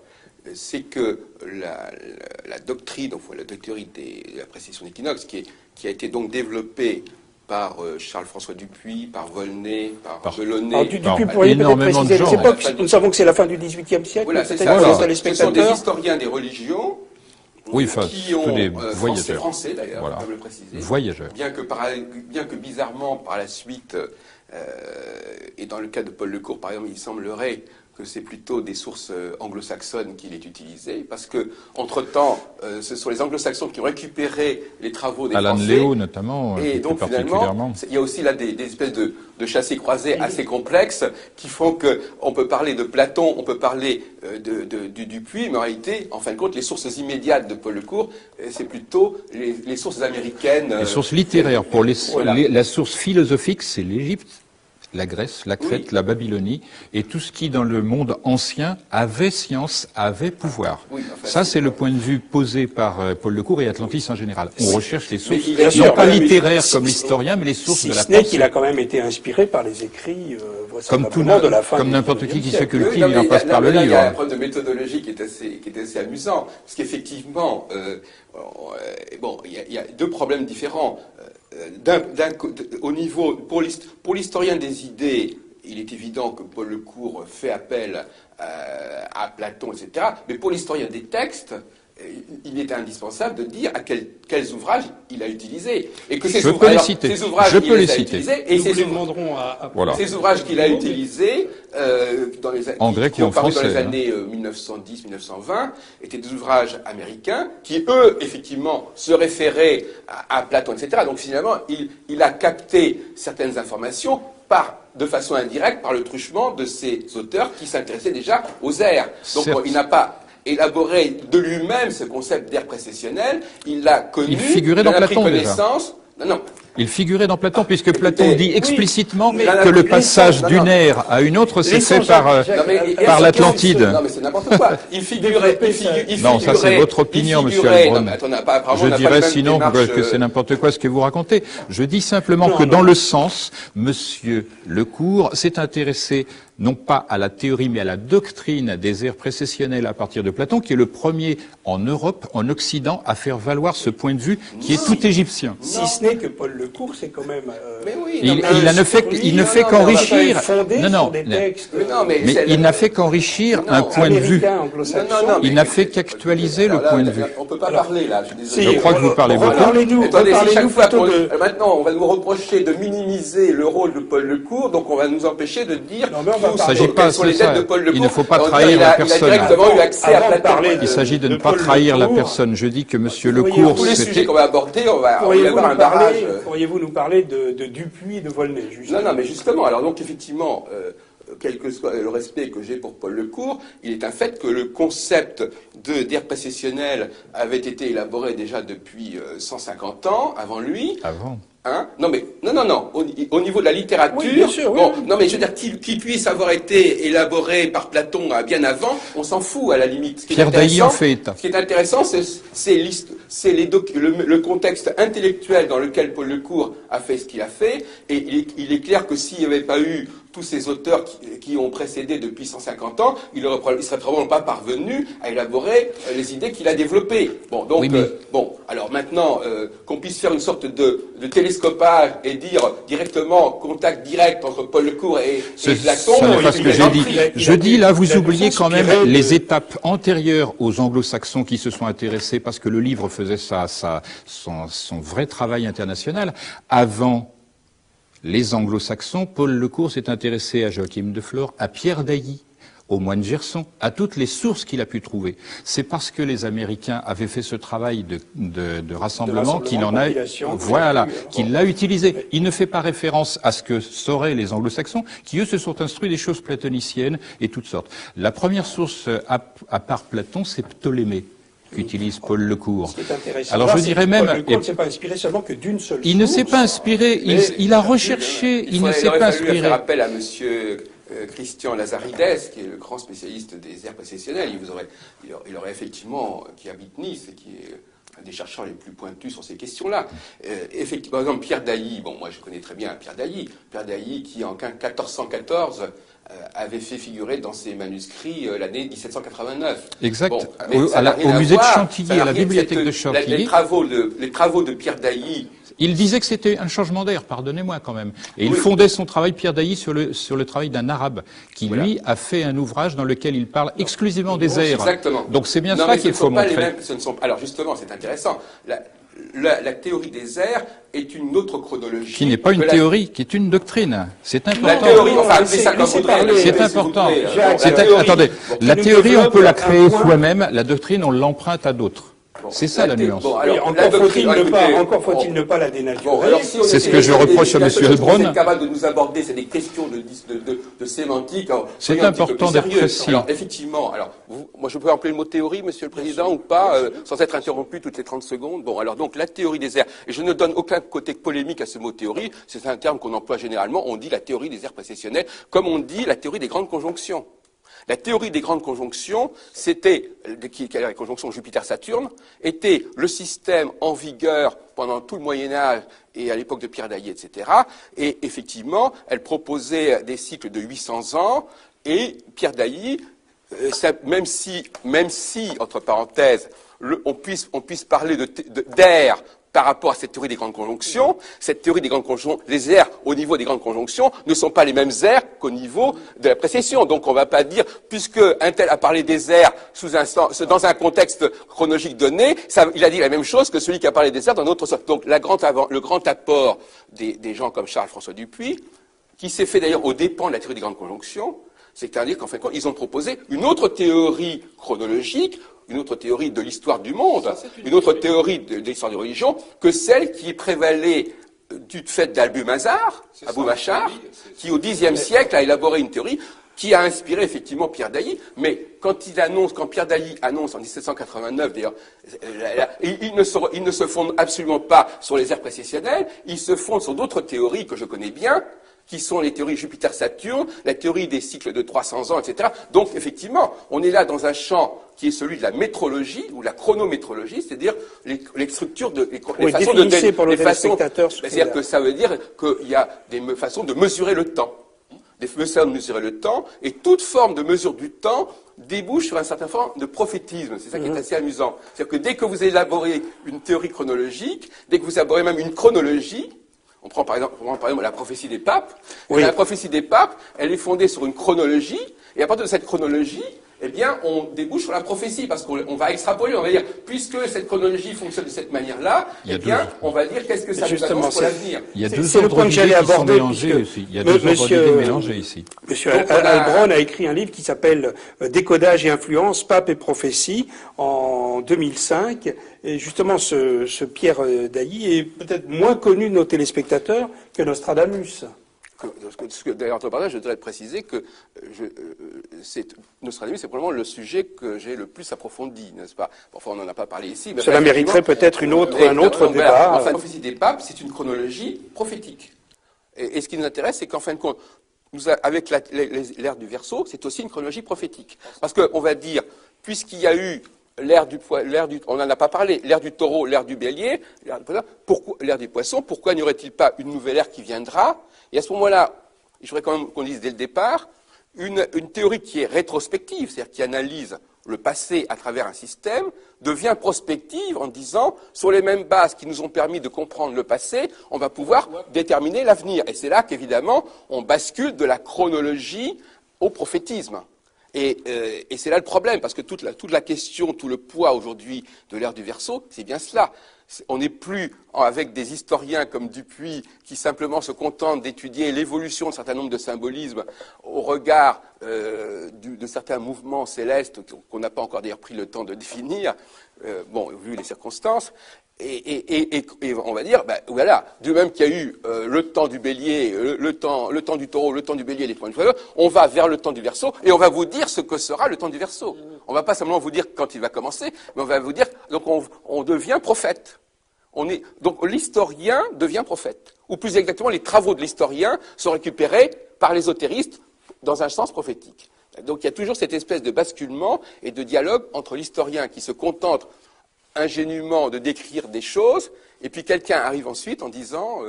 c'est que la doctrine, enfin, la doctrine de la précession d'équinoxe, qui a été donc développée par Charles-François Dupuy, par Volney, par Delaunay... Alors, Dupuy, pourriez peut-être préciser cette époque. Nous savons que c'est la fin du XVIIIe siècle. Voilà, c'est ça. Ce sont des historiens des religions qui ont... Français, français d'ailleurs, voilà. comme le préciser. Voyageurs. Bien que bizarrement, par la suite, et dans le cas de Paul Lecourt, par exemple, il semblerait que c'est plutôt des sources anglo-saxonnes qu'il est utilisé, parce que, entre-temps, ce sont les anglo-saxons qui ont récupéré les travaux des Alan Français. Léo, notamment, et donc, finalement, il y a aussi là des espèces de chassés-croisés assez complexes qui font que on peut parler de Platon, on peut parler du Dupuy, mais en réalité, en fin de compte, les sources immédiates de Paul Lecourt, c'est plutôt les sources américaines. Les sources littéraires. Pour la source philosophique, c'est l'Égypte, la Grèce, la Crète, la Babylonie, et tout ce qui, dans le monde ancien, avait science, avait pouvoir. Oui, enfin, ça, c'est le point de vue posé par Paul Lecourt et Atlantis en général. On recherche les sources, non pas littéraires comme l'historien, mais les sources de la pensée. Si ce n'est qu'il a quand même été inspiré par les écrits de la fin comme n'importe qui se cultive, il en passe par le livre. Il y a un problème de méthodologie qui est assez amusant, parce qu'effectivement, il y a deux problèmes différents. Au niveau, pour l'historien des idées, il est évident que Paul Lecourt fait appel à Platon, etc. Mais pour l'historien des textes, il est indispensable de dire à quels ouvrages il a utilisé. Et que ces ouvrages qu'il a utilisés qui ont paru dans les années 1910-1920 étaient des ouvrages américains qui, eux, effectivement, se référaient à Platon, etc. Donc finalement, il a capté certaines informations de façon indirecte par le truchement de ces auteurs qui s'intéressaient déjà aux airs. Donc il n'a pas élaboré de lui-même ce concept d'air précessionnel, il l'a connu, il figurait dans Platon connaissance. Non. Il figurait dans Platon, puisque Platon dit explicitement que le passage d'une ère à une autre s'est fait par l'Atlantide. Non, mais c'est n'importe quoi. Il figurait. Non, ça c'est votre opinion, monsieur Albron. Je dirais sinon que c'est n'importe quoi ce que vous racontez. Je dis simplement que dans le sens, monsieur Lecourt s'est intéressé non pas à la théorie, mais à la doctrine des airs précessionnels à partir de Platon, qui est le premier en Europe, en Occident, à faire valoir ce point de vue qui est tout égyptien. Si ce n'est que Paul Lecourt, c'est quand même... il ne fait qu'enrichir... Mais il n'a fait qu'enrichir un point de vue. Il n'a fait qu'actualiser le point de vue. On ne peut pas parler, là. Je suis désolé. Je crois que vous parlez beaucoup. Maintenant, on va nous reprocher de minimiser le rôle de Paul Lecourt, donc on va nous empêcher de dire tous, s'agit pas, quelles sont les c'est ça. dettes de Paul Lecour. Il ne faut pas Alors, trahir la personne. Il a directement eu accès à Avant de Platon. parler Il s'agit de ne pas Paul trahir la Lecour. personne. Je dis que Monsieur Pourriez-vous Lecour, Tous les c'était... sujets qu'on va aborder, on va y avoir un barrage. Pourriez-vous nous parler de Dupuis et de Volney, justement? Non, mais justement, alors donc effectivement, quel que soit le respect que j'ai pour Paul Lecour, il est un fait que le concept d'aire précessionnelle avait été élaboré déjà depuis 150 ans, avant lui. Avant. Hein? Non, au niveau de la littérature, Oui, bien sûr, oui, bon, oui. non, mais je veux dire, qu'il puisse avoir été élaboré par Platon bien avant, on s'en fout à la limite. Ce qui est Pierre Dailly en intéressant- fait état. Ce qui est intéressant, c'est le contexte intellectuel dans lequel Paul Lecour a fait ce qu'il a fait, et il est clair que s'il n'y avait pas eu tous ces auteurs qui ont précédé depuis 150 ans, il serait probablement pas parvenu à élaborer les idées qu'il a développées. Bon, donc, Oui, mais- alors maintenant, qu'on puisse faire une sorte de télescopage et dire directement, contact direct entre Paul Lecour et Platon. Ce n'est pas ce que j'ai dit. Je dis là, il vous a oubliez quand même inspiré les étapes antérieures aux anglo-saxons qui se sont intéressés, parce que le livre faisait son vrai travail international. Avant les anglo-saxons, Paul Lecour s'est intéressé à Joachim de Flore, à Pierre Dailly, au moine Gerson, à toutes les sources qu'il a pu trouver. C'est parce que les Américains avaient fait ce travail de rassemblement qu'il en a, compilation, voilà, qu'il a pu, qu'il l'a utilisé. Il ne fait pas référence à ce que sauraient les anglo-saxons, qui eux se sont instruits des choses platoniciennes et toutes sortes. La première source, à part Platon, c'est Ptolémée, qu'utilise Paul Lecour. Ce qui est intéressant, Alors là, je c'est dirais que même, Paul Lecour ne s'est pas inspiré seulement que d'une seule il ne source. s'est pas inspiré, il a recherché, il ne s'est pas Il aurait fallu inspiré. faire appel à monsieur Christian Lazarides, qui est le grand spécialiste des aires précessionnelles. Il aurait effectivement, qui habite Nice et qui est un des chercheurs les plus pointus sur ces questions-là. Effectivement, par exemple, Pierre Dailly, bon, moi je connais très bien Pierre Dailly qui en 1414 avait fait figurer dans ses manuscrits l'année 1789. Exact. Bon, mais ça n'a rien Au à musée de voir. Chantilly, Ça n'a à la rien- bibliothèque c'est de que Chantilly. Les travaux de Pierre Dailly. Il disait que c'était un changement d'air, pardonnez-moi quand même. Et il Oui. fondait son travail, Pierre Dailly, sur le travail d'un arabe, qui Voilà. lui a fait un ouvrage dans lequel il parle exclusivement des airs. Exactement. Donc c'est bien Non, ça mais ce qu'il ne faut sont pas les montrer. mêmes- ce ne sont- Alors justement, c'est intéressant. La théorie des airs est une autre chronologie. Qui n'est pas une que théorie, qui est une doctrine. C'est important. La théorie, enfin, Laissez- appelez ça comme laissez vous voudrez. parler. C'est si vous important. voulez. Jacques, La théorie- Attendez, Bon, la qui nous théorie, on développe peut la un créer point. soi-même. La doctrine, on l'emprunte à d'autres. Bon, C'est ça la nuance. Bon, Oui, alors, encore faut-il écoutez, ne pas la dénaturer. Bon, alors si on C'est était ce que je des- reproche des- à des- Monsieur des- Lebrun. Vous êtes capable de nous aborder, c'est des questions de sémantique. Alors, C'est soyons un petit peu important plus d'être sérieux. précis. Alors, effectivement, moi je peux employer le mot théorie, Monsieur le Président, ou pas, sans être interrompu toutes les 30 secondes. Bon, alors donc, la théorie des airs. Et je ne donne aucun côté polémique à ce mot théorie. C'est un terme qu'on emploie généralement. On dit la théorie des airs précessionnels, comme on dit la théorie des grandes conjonctions. La théorie des grandes conjonctions, qui est la conjonction Jupiter-Saturne, était le système en vigueur pendant tout le Moyen-Âge et à l'époque de Pierre Dailly, etc. Et effectivement, elle proposait des cycles de 800 ans, et Pierre Dailly, même si, entre parenthèses, on puisse parler d'air par rapport à cette théorie des grandes conjonctions, cette théorie des grandes conjonctions, les airs au niveau des grandes conjonctions ne sont pas les mêmes airs qu'au niveau de la précession. Donc on ne va pas dire, puisque un tel a parlé des airs dans un contexte chronologique donné, il a dit la même chose que celui qui a parlé des airs dans un autre sens. Donc le grand apport des gens comme Charles-François Dupuis, qui s'est fait d'ailleurs aux dépens de la théorie des grandes conjonctions, c'est-à-dire qu'en fin de compte, ils ont proposé une autre théorie chronologique, une autre théorie de l'histoire du monde, une autre théorie de l'histoire des religions, que celle qui prévalait du fait d'Abou Machar, qui au Xe siècle a élaboré une théorie qui a inspiré effectivement Pierre Dailly, mais quand Pierre Dailly annonce en 1789, d'ailleurs, il ne se fonde absolument pas sur les airs précessionnels, il se fonde sur d'autres théories que je connais bien, qui sont les théories Jupiter-Saturne, la théorie des cycles de 300 ans, etc. Donc, effectivement, on est là dans un champ qui est celui de la métrologie, ou la chronométrologie, c'est-à-dire les structures les façons de... C'est-à-dire que ça veut dire qu'il y a des façons de mesurer le temps. Des façons de mesurer le temps, et toute forme de mesure du temps débouche sur un certain forme de prophétisme. C'est ça qui est assez amusant. C'est-à-dire que dès que vous élaborez une théorie chronologique, dès que vous élaborez même une chronologie, on prend par exemple la prophétie des papes. Oui. La prophétie des papes, elle est fondée sur une chronologie, et à partir de cette chronologie, eh bien, on débouche sur la prophétie, parce qu'on va extrapoler, on va dire, puisque cette chronologie fonctionne de cette manière-là, eh bien, on va dire qu'est-ce que ça nous annonce pour l'avenir. Il y a deux c'est le ordres point que j'allais d'idées qui sont aborder, mélangés aussi. Il y a deux ordres d'idées mélangés ici. Monsieur Heilbronn a écrit un livre qui s'appelle Décodage et influence, pape et prophétie, en 2005. Et justement, ce Pierre Dailly est peut-être moins connu de nos téléspectateurs que Nostradamus. D'ailleurs, entre parenthèses, je voudrais préciser que Nostradamus, c'est probablement le sujet que j'ai le plus approfondi, n'est-ce pas? Enfin, on n'en a pas parlé ici. Mais cela mériterait peut-être un autre débat. Voilà. Enfin, la prophétie des papes, c'est une chronologie prophétique. Et ce qui nous intéresse, c'est qu'en fin de compte, avec l'ère du Verseau, c'est aussi une chronologie prophétique. Parce qu'on va dire, puisqu'il y a eu on n'en a pas parlé, l'ère du Taureau, l'ère du Bélier, l'ère du Poisson, pourquoi n'y aurait-il pas une nouvelle ère qui viendra? Et à ce moment-là, je voudrais quand même qu'on dise dès le départ, une théorie qui est rétrospective, c'est-à-dire qui analyse le passé à travers un système, devient prospective en disant, sur les mêmes bases qui nous ont permis de comprendre le passé, on va pouvoir déterminer l'avenir. Et c'est là qu'évidemment, on bascule de la chronologie au prophétisme. Et c'est là le problème, parce que toute la question, tout le poids aujourd'hui de l'ère du Verseau, c'est bien cela. On n'est plus avec des historiens comme Dupuy qui simplement se contentent d'étudier l'évolution d'un certain nombre de symbolismes au regard de certains mouvements célestes qu'on n'a pas encore d'ailleurs pris le temps de définir, vu les circonstances. Et on va dire, voilà, du même qu'il y a eu le temps du Bélier, le temps du Taureau, le temps du Bélier, les points de Poisson, on va vers le temps du Verseau et on va vous dire ce que sera le temps du Verseau. On va pas simplement vous dire quand il va commencer, mais on va vous dire, donc on devient prophète. Donc l'historien devient prophète. Ou plus exactement, les travaux de l'historien sont récupérés par l'ésotéristes dans un sens prophétique. Donc il y a toujours cette espèce de basculement et de dialogue entre l'historien qui se contente ingénument de décrire des choses, et puis quelqu'un arrive ensuite en disant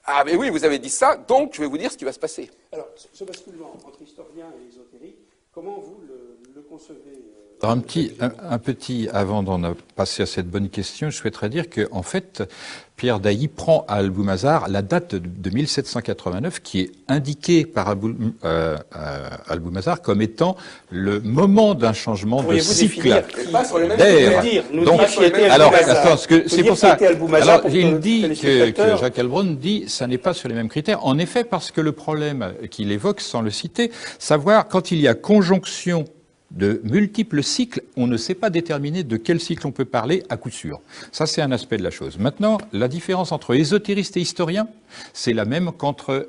ah mais oui, vous avez dit ça, donc je vais vous dire ce qui va se passer. Alors, ce basculement entre historien et ésotérique, comment vous le concevez Alors un petit, avant d'en passer à cette bonne question, je souhaiterais dire que, en fait, Pierre Dailly prend à Albumazar la date de 1789 qui est indiquée par Albumazar comme étant le moment d'un changement de cycle d'air. Donc, alors, attends, c'est pour ça. Alors, il dit que Jacques Heilbronn dit, ça n'est pas sur les mêmes critères. En effet, parce que le problème qu'il évoque, sans le citer, savoir quand il y a conjonction de multiples cycles, on ne sait pas déterminer de quel cycle on peut parler à coup sûr. Ça, c'est un aspect de la chose. Maintenant, la différence entre ésotériste et historien, c'est la même qu'entre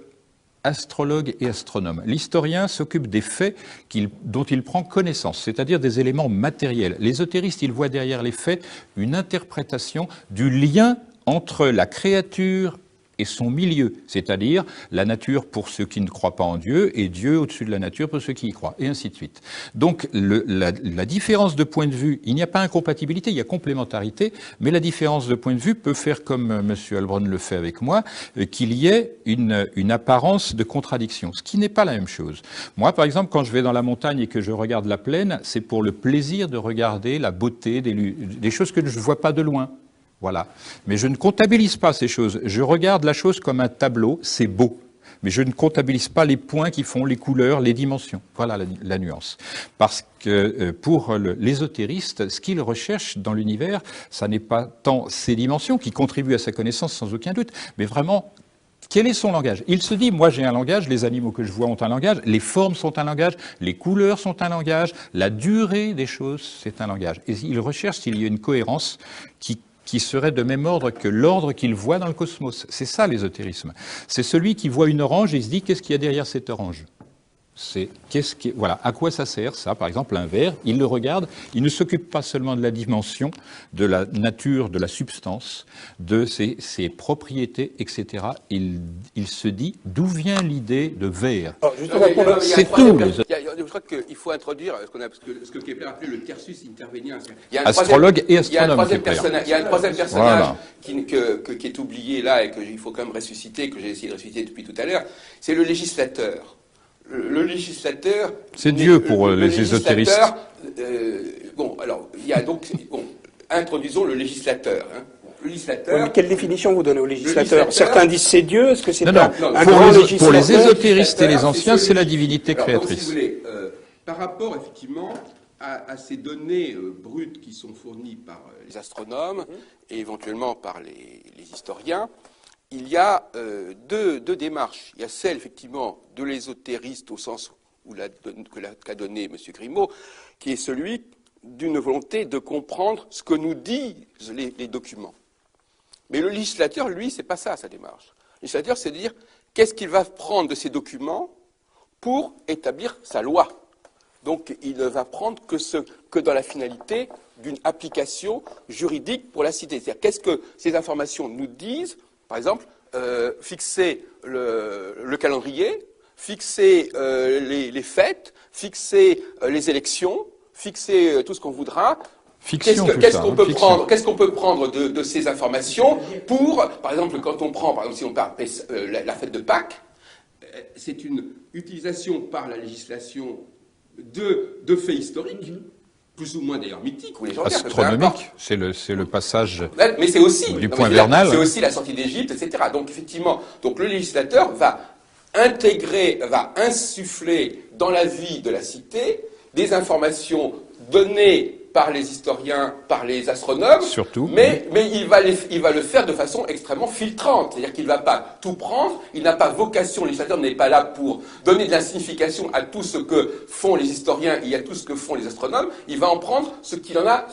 astrologue et astronome. L'historien s'occupe des faits dont il prend connaissance, c'est-à-dire des éléments matériels. L'ésotériste, il voit derrière les faits une interprétation du lien entre la créature et son milieu, c'est-à-dire la nature pour ceux qui ne croient pas en Dieu et Dieu au-dessus de la nature pour ceux qui y croient, et ainsi de suite. Donc la différence de point de vue, il n'y a pas incompatibilité, il y a complémentarité, mais la différence de point de vue peut faire comme M. Heilbronn le fait avec moi, qu'il y ait une apparence de contradiction, ce qui n'est pas la même chose. Moi, par exemple, quand je vais dans la montagne et que je regarde la plaine, c'est pour le plaisir de regarder la beauté des choses que je ne vois pas de loin. Voilà. Mais je ne comptabilise pas ces choses. Je regarde la chose comme un tableau, c'est beau. Mais je ne comptabilise pas les points qui font les couleurs, les dimensions. Voilà la nuance. Parce que pour l'ésotériste, ce qu'il recherche dans l'univers, ça n'est pas tant ces dimensions qui contribuent à sa connaissance sans aucun doute, mais vraiment, quel est son langage? Il se dit, moi j'ai un langage, les animaux que je vois ont un langage, les formes sont un langage, les couleurs sont un langage, la durée des choses, c'est un langage. Et il recherche s'il y a une cohérence qui serait de même ordre que l'ordre qu'il voit dans le cosmos. C'est ça l'ésotérisme. C'est celui qui voit une orange et il se dit qu'est-ce qu'il y a derrière cette orange. Voilà, à quoi ça sert ça, par exemple un verre, il le regarde, il ne s'occupe pas seulement de la dimension, de la nature, de la substance, de ses propriétés, etc. Il se dit d'où vient l'idée de verre. C'est tout. Je crois qu'il faut introduire ce que Kepler appelait le tertius intervenient. Astrologue et astronome. Il y a un troisième personnage qui est oublié là et qu'il faut quand même ressusciter, que j'ai essayé de ressusciter depuis tout à l'heure, c'est le législateur. Le législateur... C'est Dieu pour les ésotéristes. Introduisons le législateur. Le législateur... mais quelle définition vous donnez au législateur? Certains disent c'est Dieu, est-ce que c'est un grand législateur? Pour les ésotéristes et les anciens, c'est la divinité créatrice. Donc, si vous voulez, par rapport, effectivement, à ces données brutes qui sont fournies par les astronomes et éventuellement par les historiens, il y a deux démarches. Il y a celle, effectivement, de l'ésotériste au sens qu'a donné M. Grimaud, qui est celui d'une volonté de comprendre ce que nous disent les documents. Mais le législateur, lui, c'est pas ça, sa démarche. Le législateur, c'est de dire qu'est-ce qu'il va prendre de ces documents pour établir sa loi. Donc, il ne va prendre que dans la finalité d'une application juridique pour la cité. C'est-à-dire, qu'est-ce que ces informations nous disent? Par exemple, fixer le calendrier, fixer les fêtes, fixer les élections, fixer tout ce qu'on voudra. Qu'est-ce qu'on peut prendre de ces informations pour, par exemple, quand on prend, par exemple, si on parle la fête de Pâques, c'est une utilisation par la législation de faits historiques, plus ou moins d'ailleurs mythiques ou légendaires. Astronomique, c'est le passage mais c'est aussi, du point vernal. C'est aussi la sortie d'Égypte, etc. Donc effectivement, le législateur va intégrer, va insuffler dans la vie de la cité des informations données par les historiens, par les astronomes, surtout, mais il va le faire de façon extrêmement filtrante. C'est-à-dire qu'il ne va pas tout prendre, il n'a pas vocation, le législateur n'est pas là pour donner de la signification à tout ce que font les historiens et à tout ce que font les astronomes, il va en prendre ce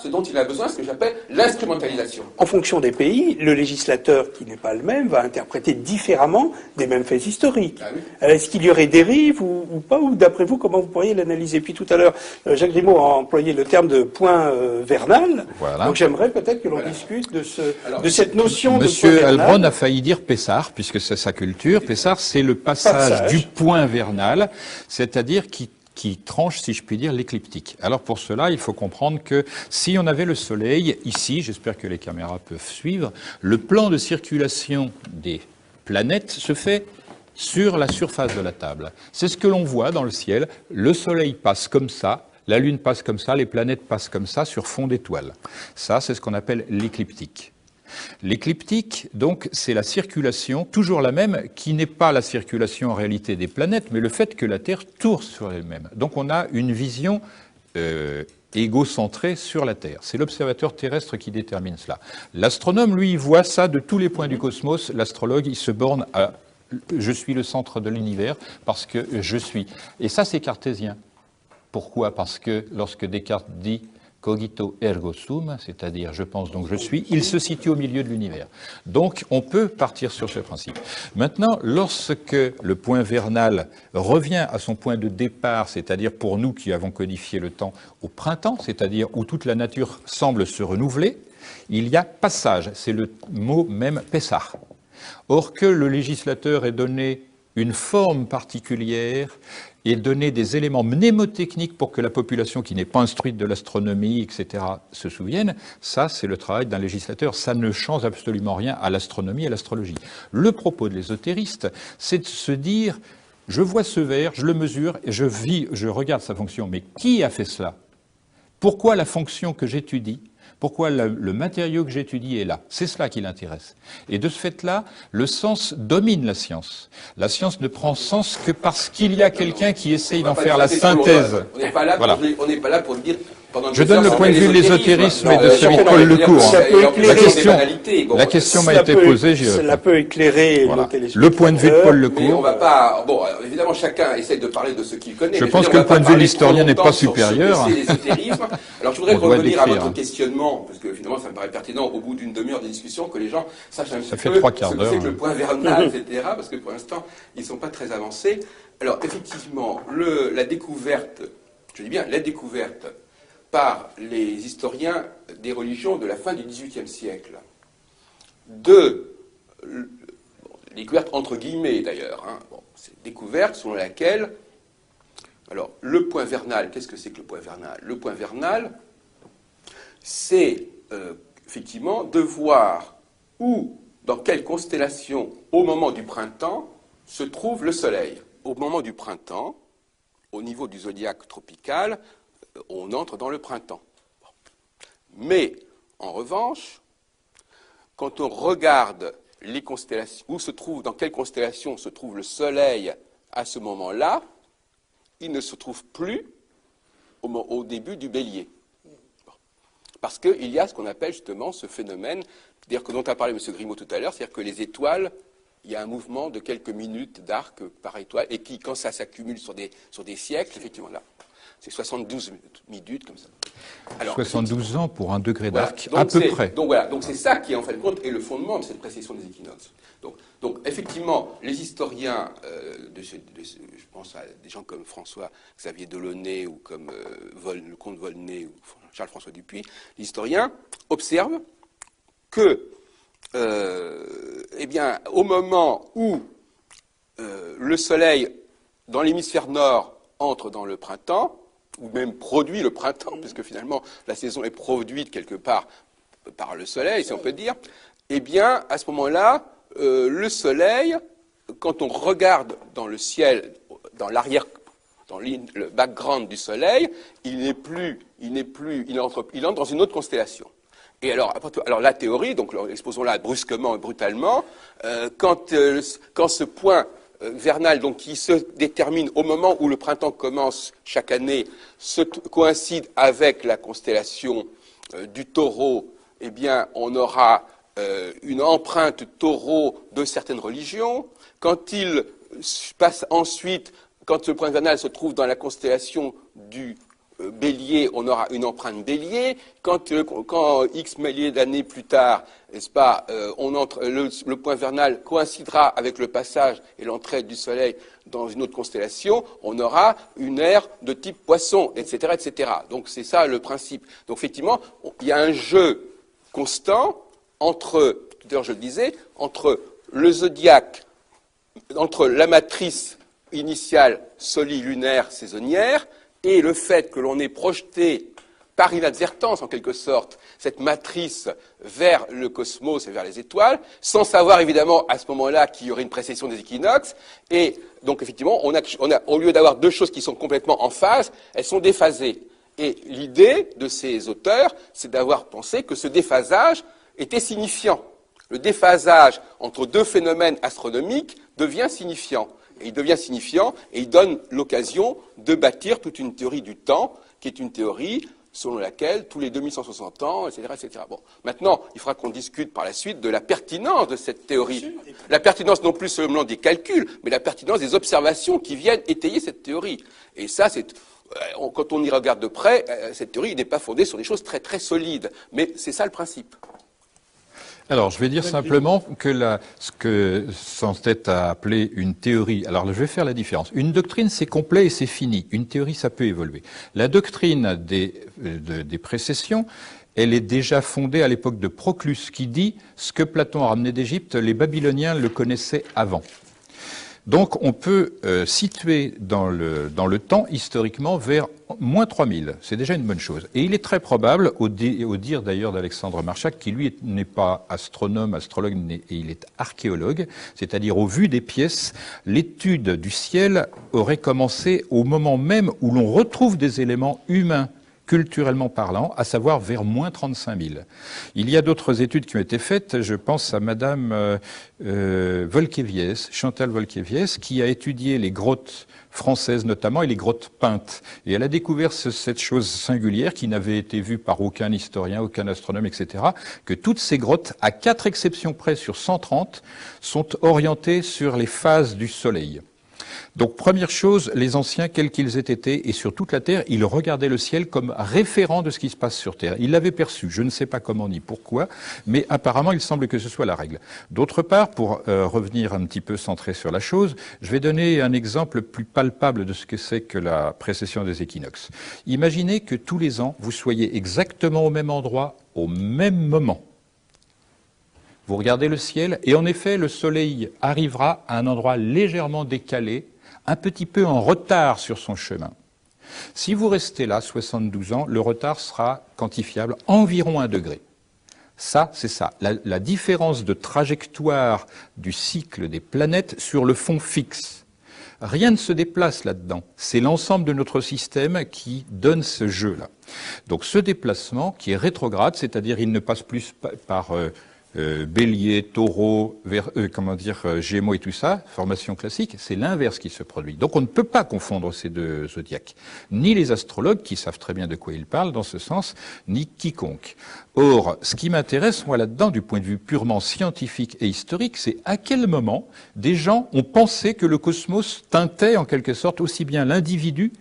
dont il a besoin, ce que j'appelle l'instrumentalisation. En fonction des pays, le législateur, qui n'est pas le même, va interpréter différemment des mêmes faits historiques. Ah oui. Est-ce qu'il y aurait dérive ou pas, ou d'après vous, comment vous pourriez l'analyser? Puis tout à l'heure, Jacques Grimaud a employé le terme de point vernal. Voilà. Donc j'aimerais peut-être que l'on discute de cette notion de point Monsieur vernal. Heilbronn a failli dire Pessard, puisque c'est sa culture. Pessard, c'est le passage du point vernal, c'est-à-dire qui tranche, si je puis dire, l'écliptique. Alors pour cela, il faut comprendre que si on avait le Soleil ici, j'espère que les caméras peuvent suivre, le plan de circulation des planètes se fait sur la surface de la table. C'est ce que l'on voit dans le ciel. Le Soleil passe comme ça, la Lune passe comme ça, les planètes passent comme ça sur fond d'étoiles. Ça, c'est ce qu'on appelle l'écliptique. L'écliptique, donc, c'est la circulation, toujours la même, qui n'est pas la circulation en réalité des planètes, mais le fait que la Terre tourne sur elle-même. Donc on a une vision égocentrée sur la Terre. C'est l'observateur terrestre qui détermine cela. L'astronome, lui, voit ça de tous les points du cosmos. L'astrologue, il se borne à « je suis le centre de l'univers parce que je suis ». Et ça, c'est cartésien. Pourquoi? Parce que lorsque Descartes dit « cogito ergo sum », c'est-à-dire « je pense donc je suis », il se situe au milieu de l'univers. Donc on peut partir sur ce principe. Maintenant, lorsque le point vernal revient à son point de départ, c'est-à-dire pour nous qui avons codifié le temps au printemps, c'est-à-dire où toute la nature semble se renouveler, il y a passage, c'est le mot même Pessah. Or que le législateur ait donné une forme particulière et donner des éléments mnémotechniques pour que la population qui n'est pas instruite de l'astronomie, etc., se souvienne, ça, c'est le travail d'un législateur. Ça ne change absolument rien à l'astronomie et à l'astrologie. Le propos de l'ésotériste, c'est de se dire, je vois ce verre, je le mesure, et je regarde sa fonction. Mais qui a fait cela? Pourquoi la fonction que j'étudie? Pourquoi le matériau que j'étudie est là? C'est cela qui l'intéresse. Et de ce fait-là, le sens domine la science. La science ne prend sens que parce qu'il y a quelqu'un qui essaye d'en faire la synthèse. On n'est pas là pour dire... Je donne le point de vue de l'ésotérisme et de celui de Paul Lecourt. La question m'a été posée. Cela peut éclairer voilà. Le point de vue de Paul Lecourt. Mais on va pas. Bon, évidemment, chacun essaie de parler de ce qu'il connaît. Je pense que le point de vue de l'historien n'est pas supérieur. Alors, je voudrais revenir à votre questionnement, parce que finalement, ça me paraît pertinent au bout d'une demi-heure de discussion que les gens sachent un petit peu ce que c'est que le point vernal, etc. Parce que pour l'instant, ils ne sont pas très avancés. Alors, effectivement, la découverte, je dis bien la découverte, par les historiens des religions de la fin du XVIIIe siècle, découverte entre guillemets d'ailleurs, c'est découverte selon laquelle, alors le point vernal, qu'est-ce que c'est que le point vernal? Le point vernal, c'est effectivement de voir où, dans quelle constellation, au moment du printemps, se trouve le Soleil. Au moment du printemps, au niveau du zodiaque tropical, on entre dans le printemps. Mais, en revanche, quand on regarde les constellations, dans quelle constellation se trouve le Soleil à ce moment-là, il ne se trouve plus au début du Bélier. Parce qu'il y a ce qu'on appelle justement ce phénomène, c'est-à-dire que dont a parlé M. Grimaud tout à l'heure, c'est-à-dire que les étoiles, il y a un mouvement de quelques minutes d'arc par étoile, et qui, quand ça s'accumule sur des siècles, effectivement, là, c'est 72 minutes, comme ça. Alors, 72 ans pour un degré d'arc, voilà, à peu près. Donc voilà, donc c'est ça qui, en fin de compte, est le fondement de cette précession des équinoxes. Donc effectivement, les historiens, je pense à des gens comme François-Xavier Delaunay ou comme le comte Volney ou Charles-François Dupuis, les historiens observent que, eh bien, au moment où le Soleil, dans l'hémisphère nord, entre dans le printemps, ou même produit le printemps, puisque finalement la saison est produite quelque part par le Soleil, si on peut dire, eh bien, à ce moment-là, le Soleil, quand on regarde dans le ciel, dans le background du Soleil, il entre dans une autre constellation. Et alors la théorie, donc exposons-la brusquement et brutalement, quand ce point vernal, donc qui se détermine au moment où le printemps commence chaque année, coïncide avec la constellation du Taureau, eh bien, on aura une empreinte Taureau de certaines religions. Quand il passe ensuite, quand ce point vernal se trouve dans la constellation du Bélier, on aura une empreinte Bélier. Quand X milliers d'années plus tard, n'est-ce pas, le point vernal coïncidera avec le passage et l'entrée du Soleil dans une autre constellation, on aura une ère de type Poisson, etc., etc. Donc c'est ça le principe. Donc effectivement, il y a un jeu constant entre, tout à l'heure je le disais, entre le zodiaque, entre la matrice initiale solilunaire saisonnière et le fait que l'on ait projeté par inadvertance, en quelque sorte, cette matrice vers le cosmos et vers les étoiles, sans savoir évidemment à ce moment-là qu'il y aurait une précession des équinoxes. Et donc effectivement, on a, au lieu d'avoir deux choses qui sont complètement en phase, elles sont déphasées. Et l'idée de ces auteurs, c'est d'avoir pensé que ce déphasage était signifiant. Le déphasage entre deux phénomènes astronomiques devient signifiant. Et il devient signifiant et il donne l'occasion de bâtir toute une théorie du temps, qui est une théorie selon laquelle tous les 2160 ans, etc., etc. Bon, maintenant, il faudra qu'on discute par la suite de la pertinence de cette théorie. La pertinence non plus seulement des calculs, mais la pertinence des observations qui viennent étayer cette théorie. Et ça, quand on y regarde de près, cette théorie n'est pas fondée sur des choses très très solides. Mais c'est ça le principe. Alors, je vais dire simplement que ce que s'entête à appeler une théorie, alors je vais faire la différence. Une doctrine, c'est complet et c'est fini. Une théorie, ça peut évoluer. La doctrine des précessions, elle est déjà fondée à l'époque de Proclus, qui dit ce que Platon a ramené d'Égypte, les Babyloniens le connaissaient avant. Donc, on peut situer dans le temps, historiquement, vers moins 3000. C'est déjà une bonne chose. Et il est très probable, au dire d'ailleurs d'Alexandre Marchak, qui lui n'est pas astronome, astrologue, et il est archéologue, c'est-à-dire au vu des pièces, l'étude du ciel aurait commencé au moment même où l'on retrouve des éléments humains, culturellement parlant, à savoir vers moins 35 000. Il y a d'autres études qui ont été faites. Je pense à Madame Volkevies, Chantal Volkevies, qui a étudié les grottes françaises notamment et les grottes peintes. Et elle a découvert cette chose singulière qui n'avait été vue par aucun historien, aucun astronome, etc., que toutes ces grottes, à 4 exceptions près sur 130, sont orientées sur les phases du Soleil. Donc, première chose, les anciens, quels qu'ils aient été, et sur toute la Terre, ils regardaient le ciel comme référent de ce qui se passe sur Terre. Ils l'avaient perçu, je ne sais pas comment ni pourquoi, mais apparemment, il semble que ce soit la règle. D'autre part, pour revenir un petit peu centré sur la chose, je vais donner un exemple plus palpable de ce que c'est que la précession des équinoxes. Imaginez que tous les ans, vous soyez exactement au même endroit, au même moment. Vous regardez le ciel, et en effet, le soleil arrivera à un endroit légèrement décalé, un petit peu en retard sur son chemin. Si vous restez là, 72 ans, le retard sera quantifiable environ 1 degré. Ça, c'est ça. La différence de trajectoire du cycle des planètes sur le fond fixe. Rien ne se déplace là-dedans. C'est l'ensemble de notre système qui donne ce jeu-là. Donc ce déplacement qui est rétrograde, c'est-à-dire il ne passe plus par Bélier, Taureau, Gémeaux et tout ça, formation classique, c'est l'inverse qui se produit. Donc on ne peut pas confondre ces deux zodiaques. Ni les astrologues, qui savent très bien de quoi ils parlent dans ce sens, ni quiconque. Or, ce qui m'intéresse, moi, là-dedans, du point de vue purement scientifique et historique, c'est à quel moment des gens ont pensé que le cosmos teintait, en quelque sorte, aussi bien l'individu,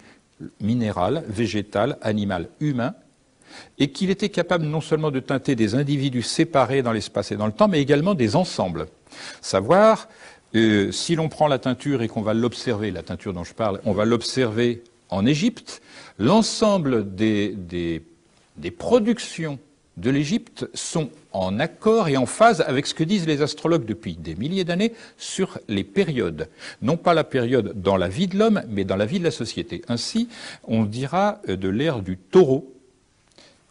minéral, végétal, animal, humain, et qu'il était capable non seulement de teinter des individus séparés dans l'espace et dans le temps, mais également des ensembles. Savoir, si l'on prend la teinture et qu'on va l'observer, la teinture dont je parle, on va l'observer en Égypte, l'ensemble des productions de l'Égypte sont en accord et en phase avec ce que disent les astrologues depuis des milliers d'années sur les périodes. Non pas la période dans la vie de l'homme, mais dans la vie de la société. Ainsi, on dira de l'ère du taureau.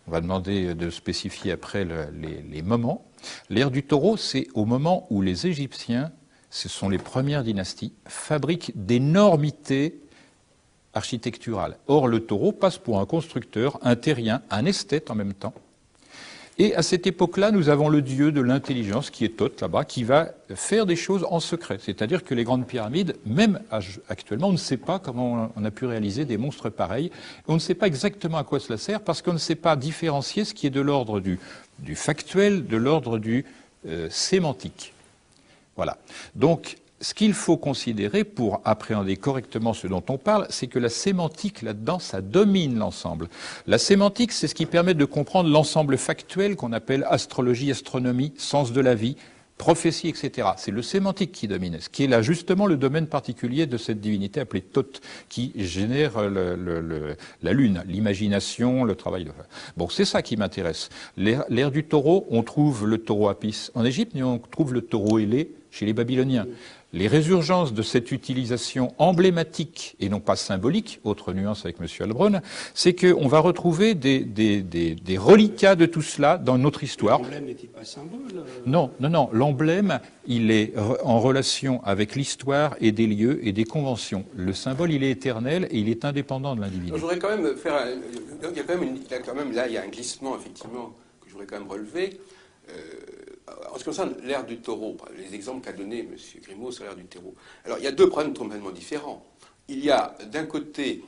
On va demander de spécifier après les moments. L'ère du taureau, c'est au moment où les Égyptiens, ce sont les premières dynasties, fabriquent d'énormités architecturales. Or, le taureau passe pour un constructeur, un terrien, un esthète en même temps. Et à cette époque-là, nous avons le dieu de l'intelligence, qui est Thoth, là-bas, qui va faire des choses en secret. C'est-à-dire que les grandes pyramides, même actuellement, on ne sait pas comment on a pu réaliser des monstres pareils. On ne sait pas exactement à quoi cela sert, parce qu'on ne sait pas différencier ce qui est de l'ordre du factuel, de l'ordre du sémantique. Voilà. Donc, ce qu'il faut considérer pour appréhender correctement ce dont on parle, c'est que la sémantique, là-dedans, ça domine l'ensemble. La sémantique, c'est ce qui permet de comprendre l'ensemble factuel qu'on appelle astrologie, astronomie, sens de la vie, prophétie, etc. C'est le sémantique qui domine, ce qui est là justement le domaine particulier de cette divinité appelée Thoth, qui génère la lune, l'imagination, le travail. Bon, c'est ça qui m'intéresse. L'ère du taureau, on trouve le taureau Apis en Égypte, mais on trouve le taureau ailé chez les Babyloniens. Les résurgences de cette utilisation emblématique et non pas symbolique, autre nuance avec M. Heilbronn, c'est qu'on va retrouver des reliquats de tout cela dans notre histoire. L'emblème n'était pas symbole. Non. L'emblème, il est en relation avec l'histoire et des lieux et des conventions. Le symbole, il est éternel et il est indépendant de l'individu. Je voudrais quand même faire il y a un glissement, effectivement, que je voudrais quand même relever. En ce qui concerne l'ère du taureau, les exemples qu'a donné M. Grimaud sur l'ère du taureau. Alors, il y a deux problèmes complètement différents. Il y a, d'un côté,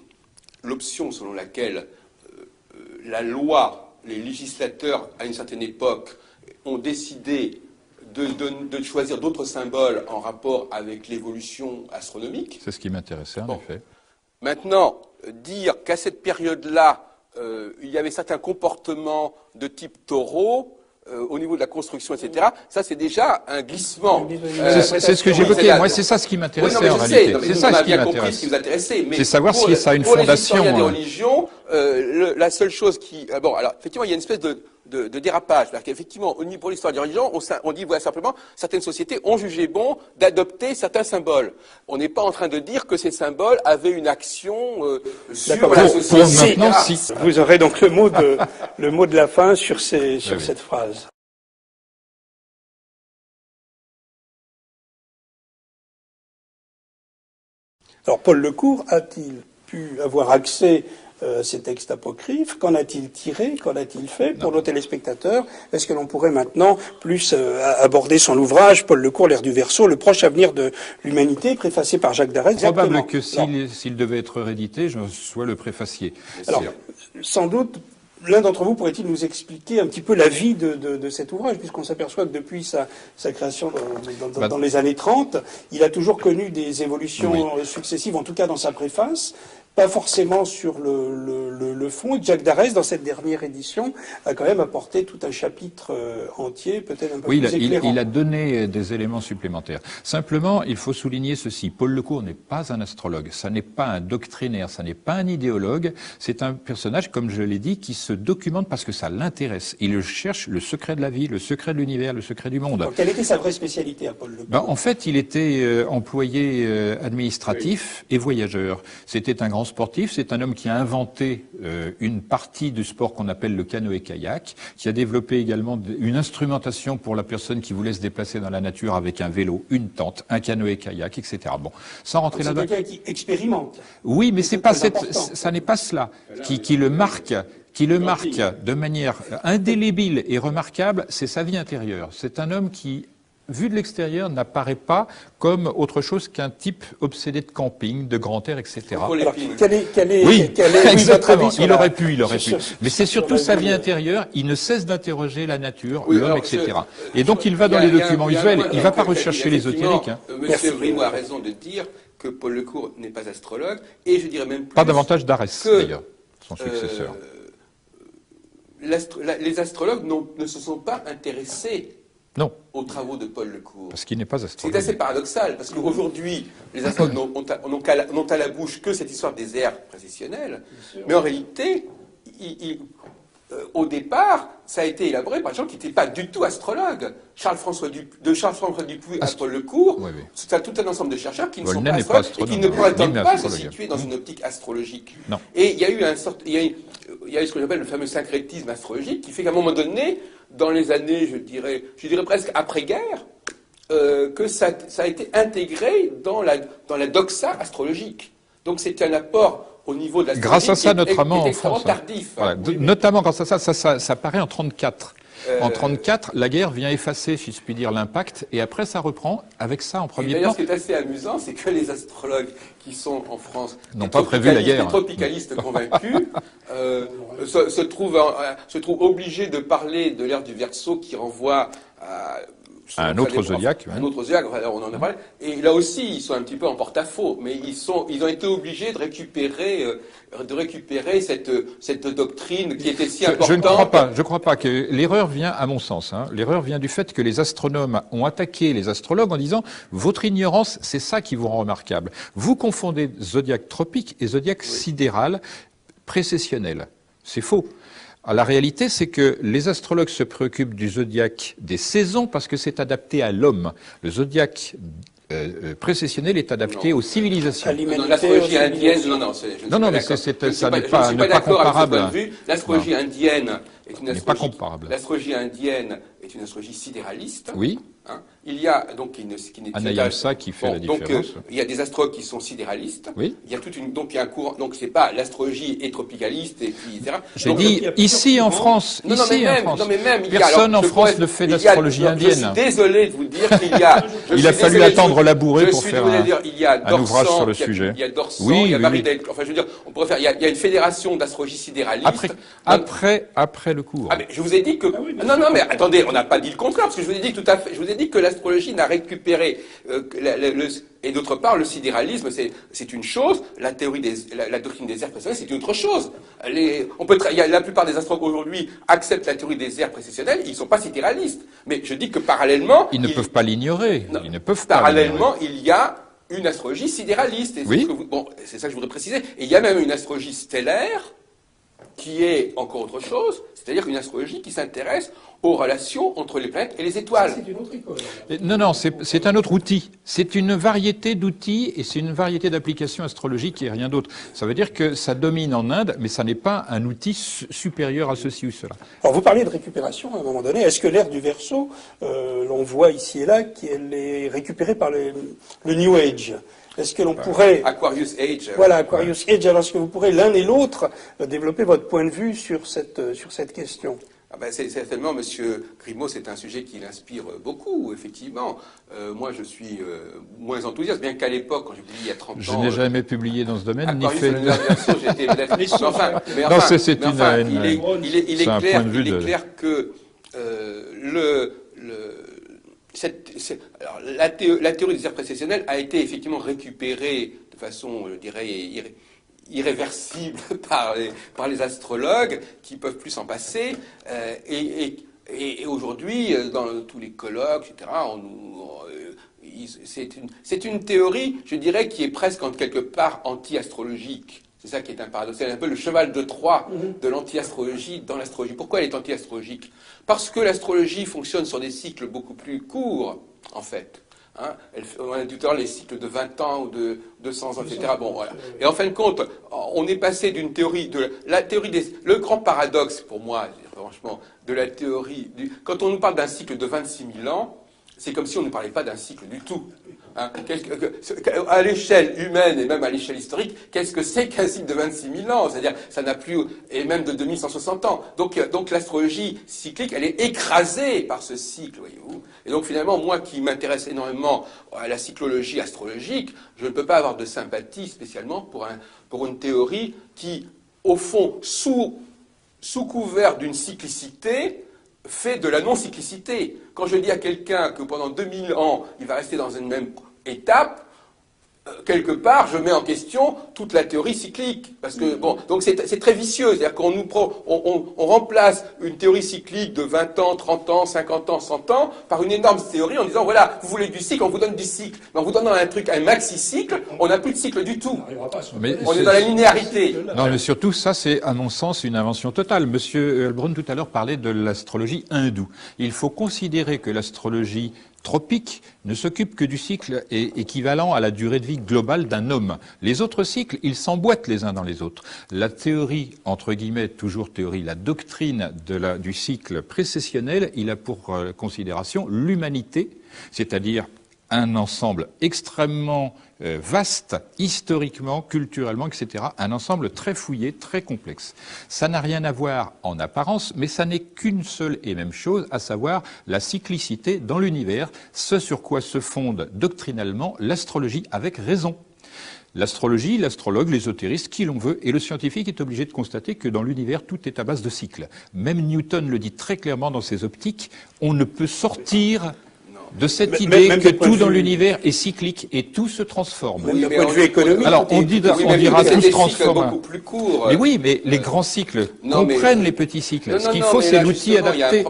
l'option selon laquelle la loi, les législateurs, à une certaine époque, ont décidé de choisir d'autres symboles en rapport avec l'évolution astronomique. C'est ce qui m'intéressait, en effet. Maintenant, dire qu'à cette période-là, il y avait certains comportements de type taureau, au niveau de la construction, etc., ça c'est déjà un glissement. C'est ce que j'évoquais. Moi, c'est ça ce qui m'intéressait en réalité. C'est ça ce qui m'intéresse. C'est savoir si ça a une fondation. Pour les historiens des religions, la seule chose qui... Bon, alors, effectivement, il y a une espèce de dérapage. C'est-à-dire qu'effectivement, pour l'histoire des religions, on dit voilà, simplement, certaines sociétés ont jugé bon d'adopter certains symboles. On n'est pas en train de dire que ces symboles avaient une action sur la société. Maintenant, si. Vous aurez donc le mot de la fin sur cette phrase. Alors, Paul Lecourt a-t-il pu avoir accès à ces textes apocryphes? Qu'en a-t-il tiré? Qu'en a-t-il fait pour nos téléspectateurs? Est-ce que l'on pourrait maintenant plus aborder son ouvrage, Paul Lecourt, l'ère du Verseau, le proche avenir de l'humanité, préfacé par Jacques Darès? Probable que s'il devait être réédité, je sois le préfacier. Alors, sans doute, l'un d'entre vous pourrait-il nous expliquer un petit peu la vie de cet ouvrage, puisqu'on s'aperçoit que depuis sa création dans les années 30, il a toujours connu des évolutions successives, en tout cas dans sa préface, pas forcément sur le fond, et Jacques Darès, dans cette dernière édition, a quand même apporté tout un chapitre entier, peut-être un peu plus éclairant. Il a donné des éléments supplémentaires. Simplement, il faut souligner ceci. Paul Lecourt n'est pas un astrologue, ça n'est pas un doctrinaire, ça n'est pas un idéologue, c'est un personnage, comme je l'ai dit, qui se documente parce que ça l'intéresse. Il cherche le secret de la vie, le secret de l'univers, le secret du monde. Donc, quelle était sa vraie spécialité à Paul Lecourt? En fait, il était employé administratif et voyageur. C'était un grand sportif, c'est un homme qui a inventé une partie du sport qu'on appelle le canoë-kayak, qui a développé également une instrumentation pour la personne qui voulait se déplacer dans la nature avec un vélo, une tente, un canoë-kayak, etc. Bon, sans rentrer là-dedans. C'est quelqu'un qui expérimente. Oui, mais c'est pas ça n'est pas cela qui le marque. qui le marque de manière indélébile et remarquable, c'est sa vie intérieure. C'est un homme qui, vu de l'extérieur, n'apparaît pas comme autre chose qu'un type obsédé de camping, de grand air, etc. Alors, Oui, quel est votre avis exactement. sur Il la- aurait pu. Mais c'est surtout la sa vie, vie intérieure. Il ne cesse d'interroger la nature, Oui, l'homme, alors, etc. Et donc, il va dans les documents usuels. Il ne va pas rechercher l'ésotérique. Hein. Monsieur Grimaud a raison de dire que Paul Lecourt n'est pas astrologue, et je dirais même plus... Pas davantage d'Arès, que, d'ailleurs, son successeur. Les astrologues ne se sont pas intéressés Non, aux travaux de Paul Lecourt. parce qu'il n'est pas C'est astrologue. assez paradoxal, parce qu'aujourd'hui, les astrologues n'ont à la bouche que cette histoire des ères précessionnelles, mais en réalité, au départ, ça a été élaboré par des gens qui n'étaient pas du tout astrologues. Charles-François Dupuy à Paul Lecourt, Oui. c'est tout un ensemble de chercheurs qui ne sont Volney pas n'est pas astrologues et qui astronome, ne prétendent ni pas se astrologue. situer dans une optique astrologique. Non. Et il y a eu ce qu'on appelle le fameux syncrétisme astrologique, qui fait qu'à un moment donné, dans les années, je dirais presque après-guerre, que ça a été intégré dans la doxa astrologique. Donc c'est un apport au niveau de l'astrologie Grâce à ça, notamment qui est en France. extrêmement tardif. Voilà. Notamment grâce à ça paraît en 34. En 34, la guerre vient effacer, si je puis dire, l'impact, et après ça reprend avec ça en Et premier d'ailleurs, plan. ce qui est assez amusant, c'est que les astrologues qui sont en France, N'ont pas prévu la guerre. les tropicalistes convaincus, se trouvent obligés de parler de l'ère du Verseau qui renvoie à Un autre zodiaque. Un autre zodiaque, enfin, on en a parlé. Et là aussi, ils sont un petit peu en porte-à-faux, mais ils ont été obligés de récupérer cette doctrine qui était si importante. Je ne crois pas que l'erreur vient, à mon sens, l'erreur vient du fait que les astronomes ont attaqué les astrologues en disant votre ignorance, c'est ça qui vous rend remarquable. Vous confondez zodiaque tropique et zodiaque sidéral précessionnel. C'est faux. La réalité, c'est que les astrologues se préoccupent du zodiaque des saisons parce que c'est adapté à l'homme. Le zodiaque précessionnel est adapté aux civilisations. Non, l'astrologie indienne, ça n'est pas comparable. L'astrologie indienne est une astrologie sidéraliste. Oui. Il y a donc Anayamsa qui fait la différence. Il y a des astrologues qui sont sidéralistes. Oui. Il y a il y a un courant. Donc c'est pas l'astrologie est tropicaliste et puis etc. J'ai dit ici en France. Personne en France ne fait d'astrologie indienne. Je suis désolé de vous dire qu'il y a. Il a fallu attendre Labouré pour faire un ouvrage sur le sujet. Il y a Dorsan, il y a Marie Del. Enfin, je veux dire, on pourrait faire. Il y a une fédération d'astrologie sidéraliste. Après le cours. Ah mais je vous ai dit que non mais attendez, on n'a pas dit le contraire parce que je vous ai dit tout à fait. Je vous ai dit que l'astrologie n'a récupéré et d'autre part le sidéralisme c'est une chose, la doctrine des ères précessionnelles c'est une autre chose. La plupart des astrologues aujourd'hui acceptent la théorie des ères précessionnelles, ils ne sont pas sidéralistes. Mais je dis que parallèlement ils ne peuvent pas l'ignorer. Ils ne peuvent pas. Parallèlement, il y a une astrologie sidéraliste. Et oui. C'est ça que je voudrais préciser. Et il y a même une astrologie stellaire qui est encore autre chose, c'est-à-dire une astrologie qui s'intéresse aux relations entre les planètes et les étoiles. C'est une autre école. Non, c'est un autre outil. C'est une variété d'outils et c'est une variété d'applications astrologiques et rien d'autre. Ça veut dire que ça domine en Inde, mais ça n'est pas un outil supérieur à ceci ou cela. Alors vous parliez de récupération à un moment donné. Est-ce que l'ère du Verseau, l'on voit ici et là, qu'elle est récupérée par le New Age ? Est-ce que l'on pourrait... Aquarius Age. Voilà, Aquarius Age. Alors est-ce que vous pourrez l'un et l'autre développer votre point de vue sur cette question ? C'est certainement, Monsieur Grimaud, c'est un sujet qui l'inspire beaucoup, effectivement. Moi, je suis moins enthousiaste, bien qu'à l'époque, quand j'ai publié il y a 30 ans... Je n'ai jamais publié dans ce domaine, ni fait... j'étais peut-être... Il est clair que la théorie des ères précessionnelles a été effectivement récupérée de façon, je dirais, irréversible par les astrologues qui peuvent plus s'en passer. Et aujourd'hui, dans tous les colloques, etc., c'est une théorie, je dirais, qui est presque en quelque part anti-astrologique. C'est ça qui est un paradoxe. C'est un peu le cheval de Troie de l'anti-astrologie dans l'astrologie. Pourquoi elle est anti-astrologique ? Parce que l'astrologie fonctionne sur des cycles beaucoup plus courts, en fait. On a dit tout à l'heure les cycles de 20 ans ou de 200 ans, etc. Bon, voilà. Et en fin de compte, on est passé d'une théorie, le grand paradoxe pour moi, franchement, de la théorie, quand on nous parle d'un cycle de 26 000 ans, c'est comme si on ne parlait pas d'un cycle du tout. Hein. À l'échelle humaine et même à l'échelle historique, qu'est-ce que c'est qu'un cycle de 26 000 ans? C'est-à-dire, ça n'a plus, et même de 2160 ans. Donc l'astrologie cyclique, elle est écrasée par ce cycle, voyez-vous. Et donc finalement, moi qui m'intéresse énormément à la cyclologie astrologique, je ne peux pas avoir de sympathie spécialement pour une théorie qui, au fond, sous couvert d'une cyclicité, fait de la non-cyclicité. Quand je dis à quelqu'un que pendant 2000 ans, il va rester dans une même étape, quelque part, je mets en question toute la théorie cyclique. Parce que, bon, donc c'est très vicieux. C'est-à-dire qu'on on remplace une théorie cyclique de 20 ans, 30 ans, 50 ans, 100 ans par une énorme théorie en disant, voilà, vous voulez du cycle, on vous donne du cycle. Mais en vous donnant un maxi-cycle, on n'a plus de cycle du tout. On est dans la linéarité. Non, mais surtout, ça, c'est, à mon sens, une invention totale. Monsieur Heilbronn, tout à l'heure, parlait de l'astrologie hindoue. Il faut considérer que l'astrologie tropique ne s'occupe que du cycle équivalent à la durée de vie globale d'un homme. Les autres cycles, ils s'emboîtent les uns dans les autres. La théorie, entre guillemets, toujours théorie, la doctrine du cycle précessionnel, il a pour considération l'humanité, c'est-à-dire un ensemble extrêmement vaste, historiquement, culturellement, etc. Un ensemble très fouillé, très complexe. Ça n'a rien à voir en apparence, mais ça n'est qu'une seule et même chose, à savoir la cyclicité dans l'univers, ce sur quoi se fonde doctrinalement l'astrologie avec raison. L'astrologie, l'astrologue, l'ésotériste, qui l'on veut, et le scientifique est obligé de constater que dans l'univers, tout est à base de cycles. Même Newton le dit très clairement dans ses optiques, on ne peut sortir de cette idée que tout dans l'univers est cyclique et tout se transforme. Même d'un point de vue économique. Alors, on dira tout se transforme. Beaucoup plus courts. Mais oui, mais les grands cycles comprennent les petits cycles. Ce qu'il faut, c'est l'outil adapté.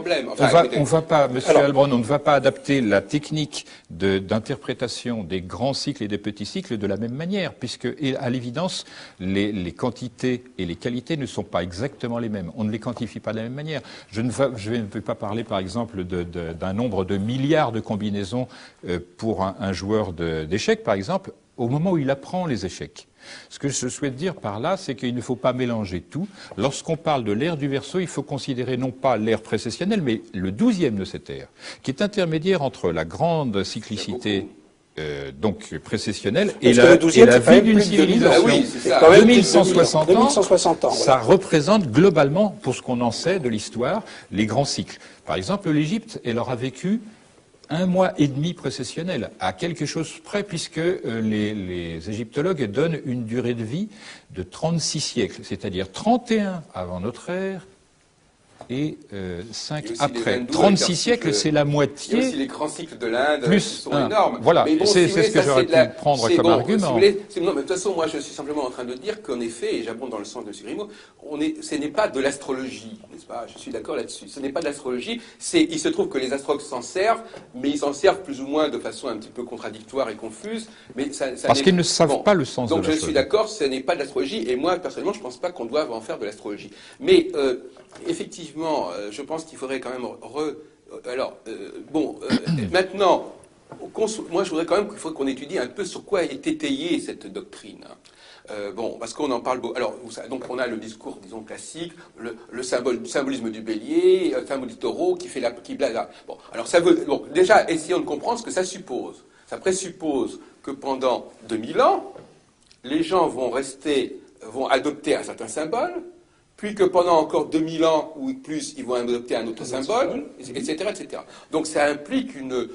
On va pas, Monsieur Heilbronn, on ne va pas adapter la technique d'interprétation des grands cycles et des petits cycles de la même manière, puisque, à l'évidence, les quantités et les qualités ne sont pas exactement les mêmes. On ne les quantifie pas de la même manière. Je ne vais pas parler, par exemple, d'un nombre de milliards de combinaisons pour un joueur d'échecs, par exemple, au moment où il apprend les échecs. Ce que je souhaite dire par là, c'est qu'il ne faut pas mélanger tout. Lorsqu'on parle de l'ère du Verseau, il faut considérer non pas l'ère précessionnelle, mais le 12e de cette ère, qui est intermédiaire entre la grande cyclicité donc précessionnelle et la vie d'une civilisation. 2160 ans. Ça représente globalement, pour ce qu'on en sait de l'histoire, les grands cycles. Par exemple, l'Égypte, elle aura vécu 1 mois et demi précessionnel, à quelque chose près, puisque les égyptologues donnent une durée de vie de 36 siècles, c'est-à-dire 31 avant notre ère et 5 après. 36 siècles, c'est la moitié. Il y a aussi les grands cycles de l'Inde qui sont énormes. Voilà, bon, c'est ce que j'aurais pu prendre comme argument. Non, mais de toute façon, moi, je suis simplement en train de dire qu'en effet, et j'abonde dans le sens de M. Grimaud, ce n'est pas de l'astrologie, n'est-ce pas? Je suis d'accord là-dessus. Ce n'est pas de l'astrologie. Il se trouve que les astrologues s'en servent, mais ils s'en servent plus ou moins de façon un petit peu contradictoire et confuse. Mais ça parce qu'ils ne savent pas le sens de l'astrologie. Donc je suis d'accord, ce n'est pas de l'astrologie, et moi, personnellement, je ne pense pas qu'on doive en faire de l'astrologie. Mais effectivement, je pense qu'il faudrait quand même maintenant, moi je voudrais quand même qu'il faut qu'on étudie un peu sur quoi est étayée cette doctrine. Parce qu'on en parle beaucoup. Alors, donc on a le discours, disons, classique, le symbolisme du bélier, le symbole du taureau qui blabla. Bon, alors déjà, essayons de comprendre ce que ça suppose. Ça présuppose que pendant 2000 ans, les gens vont adopter un certain symbole, puis que pendant encore 2000 ans ou plus, ils vont adopter un autre symbole, etc., etc. Donc ça implique une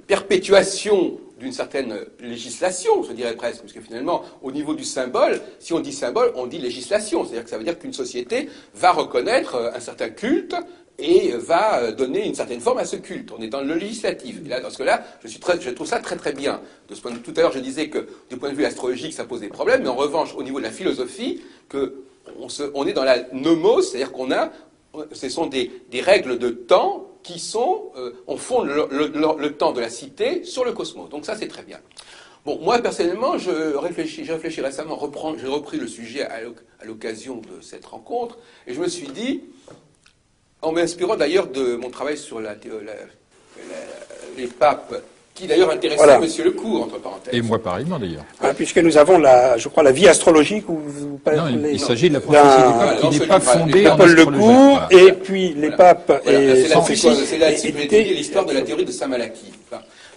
perpétuation d'une certaine législation, je dirais presque, parce que finalement, au niveau du symbole, si on dit symbole, on dit législation. C'est-à-dire que ça veut dire qu'une société va reconnaître un certain culte et va donner une certaine forme à ce culte. On est dans le législatif. Et là, dans ce cas-là, je trouve ça très très bien. De ce point de vue, tout à l'heure, je disais que du point de vue astrologique, ça pose des problèmes, mais en revanche, au niveau de la philosophie, on est dans la nomos, c'est-à-dire ce sont des règles de temps qui on fonde le temps de la cité sur le cosmos. Donc ça, c'est très bien. Bon, moi, personnellement, j'ai réfléchi récemment, j'ai repris le sujet à l'occasion de cette rencontre, et je me suis dit, en m'inspirant d'ailleurs de mon travail sur les papes qui d'ailleurs intéressait Voilà. Monsieur Lecourt, entre parenthèses. Et moi pareillement d'ailleurs. Puisque nous avons, je crois, la vie astrologique où vous parlez. Non, il s'agit de la prophétie des papes qui n'est pas fondée en Paul astrologie. Lecourt, Voilà. et puis les papes et C'est prophéties. là-dessus que j'ai étudié l'histoire de la théorie de Saint-Malachie.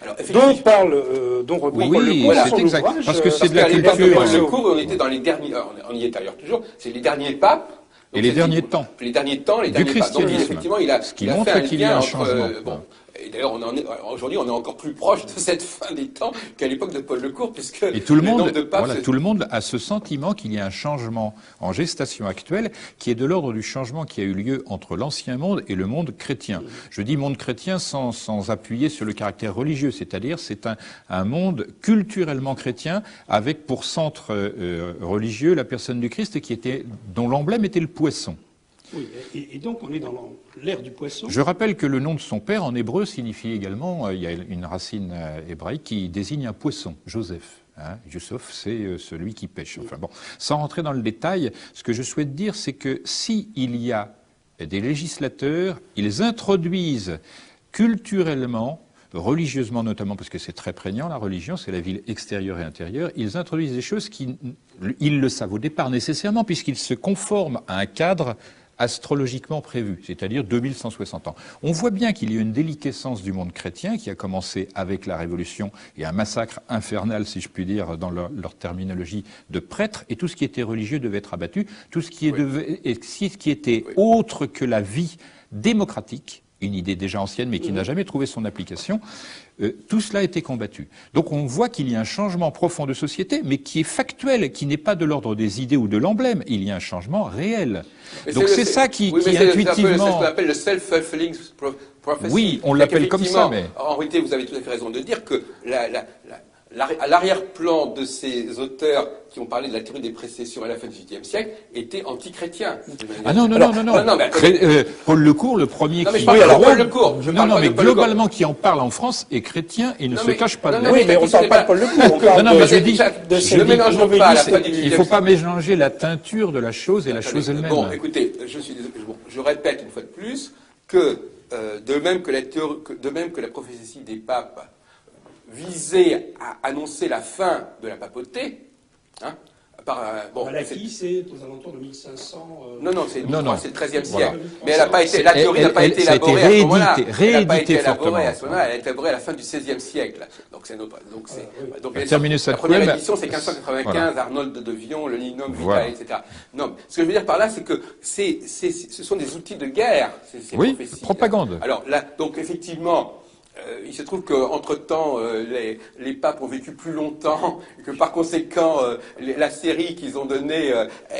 Alors, Dont parle, dont reprend Paul Oui, Lecourt dans c'est son exact. ouvrage, Parce que c'est de la qu'à l'époque de culture. Paul Lecourt, on était dans les derniers, on y est d'ailleurs toujours, c'est les derniers papes. Et les derniers temps. Les derniers temps, les Du derniers papes. Donc, christianisme. effectivement, il a, Ce qui il a montre fait un qu'il y a lien un entre, changement. bon. Et d'ailleurs, aujourd'hui, on est encore plus proche de cette fin des temps qu'à l'époque de Paul Lecourt, puisque Et tout le nombre monde, de papes, voilà, tout le monde a ce sentiment qu'il y a un changement en gestation actuelle qui est de l'ordre du changement qui a eu lieu entre l'ancien monde et le monde chrétien. Je dis monde chrétien sans appuyer sur le caractère religieux, c'est-à-dire c'est un monde culturellement chrétien avec pour centre religieux la personne du Christ dont l'emblème était le poisson. Oui, et donc on est dans l'ère du poisson. Je rappelle que le nom de son père en hébreu signifie également, il y a une racine hébraïque qui désigne un poisson, Joseph. Yusuf, c'est celui qui pêche. Enfin bon, sans rentrer dans le détail, ce que je souhaite dire, c'est que s'il y a des législateurs, ils introduisent culturellement, religieusement notamment, parce que c'est très prégnant, la religion, c'est la ville extérieure et intérieure, ils introduisent des choses ils le savent au départ nécessairement, puisqu'ils se conforment à un cadre astrologiquement prévu, c'est-à-dire 2160 ans. On voit bien qu'il y a une déliquescence du monde chrétien qui a commencé avec la Révolution et un massacre infernal, si je puis dire, dans leur terminologie de prêtres, et tout ce qui était religieux devait être abattu, tout ce qui, qui était autre que la vie démocratique, une idée déjà ancienne mais qui n'a jamais trouvé son application, tout cela a été combattu. Donc on voit qu'il y a un changement profond de société, mais qui est factuel, qui n'est pas de l'ordre des idées ou de l'emblème. Il y a un changement réel. Donc c'est ça qui intuitivement... C'est ce qu'on appelle le self-fulfilling prophecy. Oui, on l'appelle comme ça, mais... En réalité, vous avez tout à fait raison de dire que à l'arrière-plan de ces auteurs qui ont parlé de la théorie des précessions à la fin du XVIIIe siècle étaient anti-chrétiens. Ah non. Paul Lecourt, le premier qui... qui... Paul Lecourt. Mais globalement, qui en parle en France est chrétien et ne se cache pas de Oui, mais on ne parle pas de Paul Lecourt. On parle mais je dis... Ne mélangeons pas à la fin du XVIIIe siècle. Il ne faut pas mélanger la teinture de la chose et la chose elle-même. Bon, écoutez, je répète une fois de plus que de même que la prophétie des papes visait à annoncer la fin de la papauté, Malachie, c'est aux alentours de 1500... Non, c'est le XIIIe siècle. Voilà. Mais elle n'a pas été, la théorie n'a pas été élaborée à ce moment-là. Elle n'a pas été élaborée à ce moment-là. Elle a été élaborée à la fin du XVIe siècle. Donc c'est notre. Donc la première édition, c'est 1595, voilà. Arnold de Vion, le Lignum Vitae, voilà. Etc. Non, ce que je veux dire par là, c'est que ce sont des outils de guerre. Ces prophéties. Propagande. Alors là, donc effectivement. Il se trouve qu'entre-temps, les papes ont vécu plus longtemps, et que par conséquent, la série qu'ils ont donnée,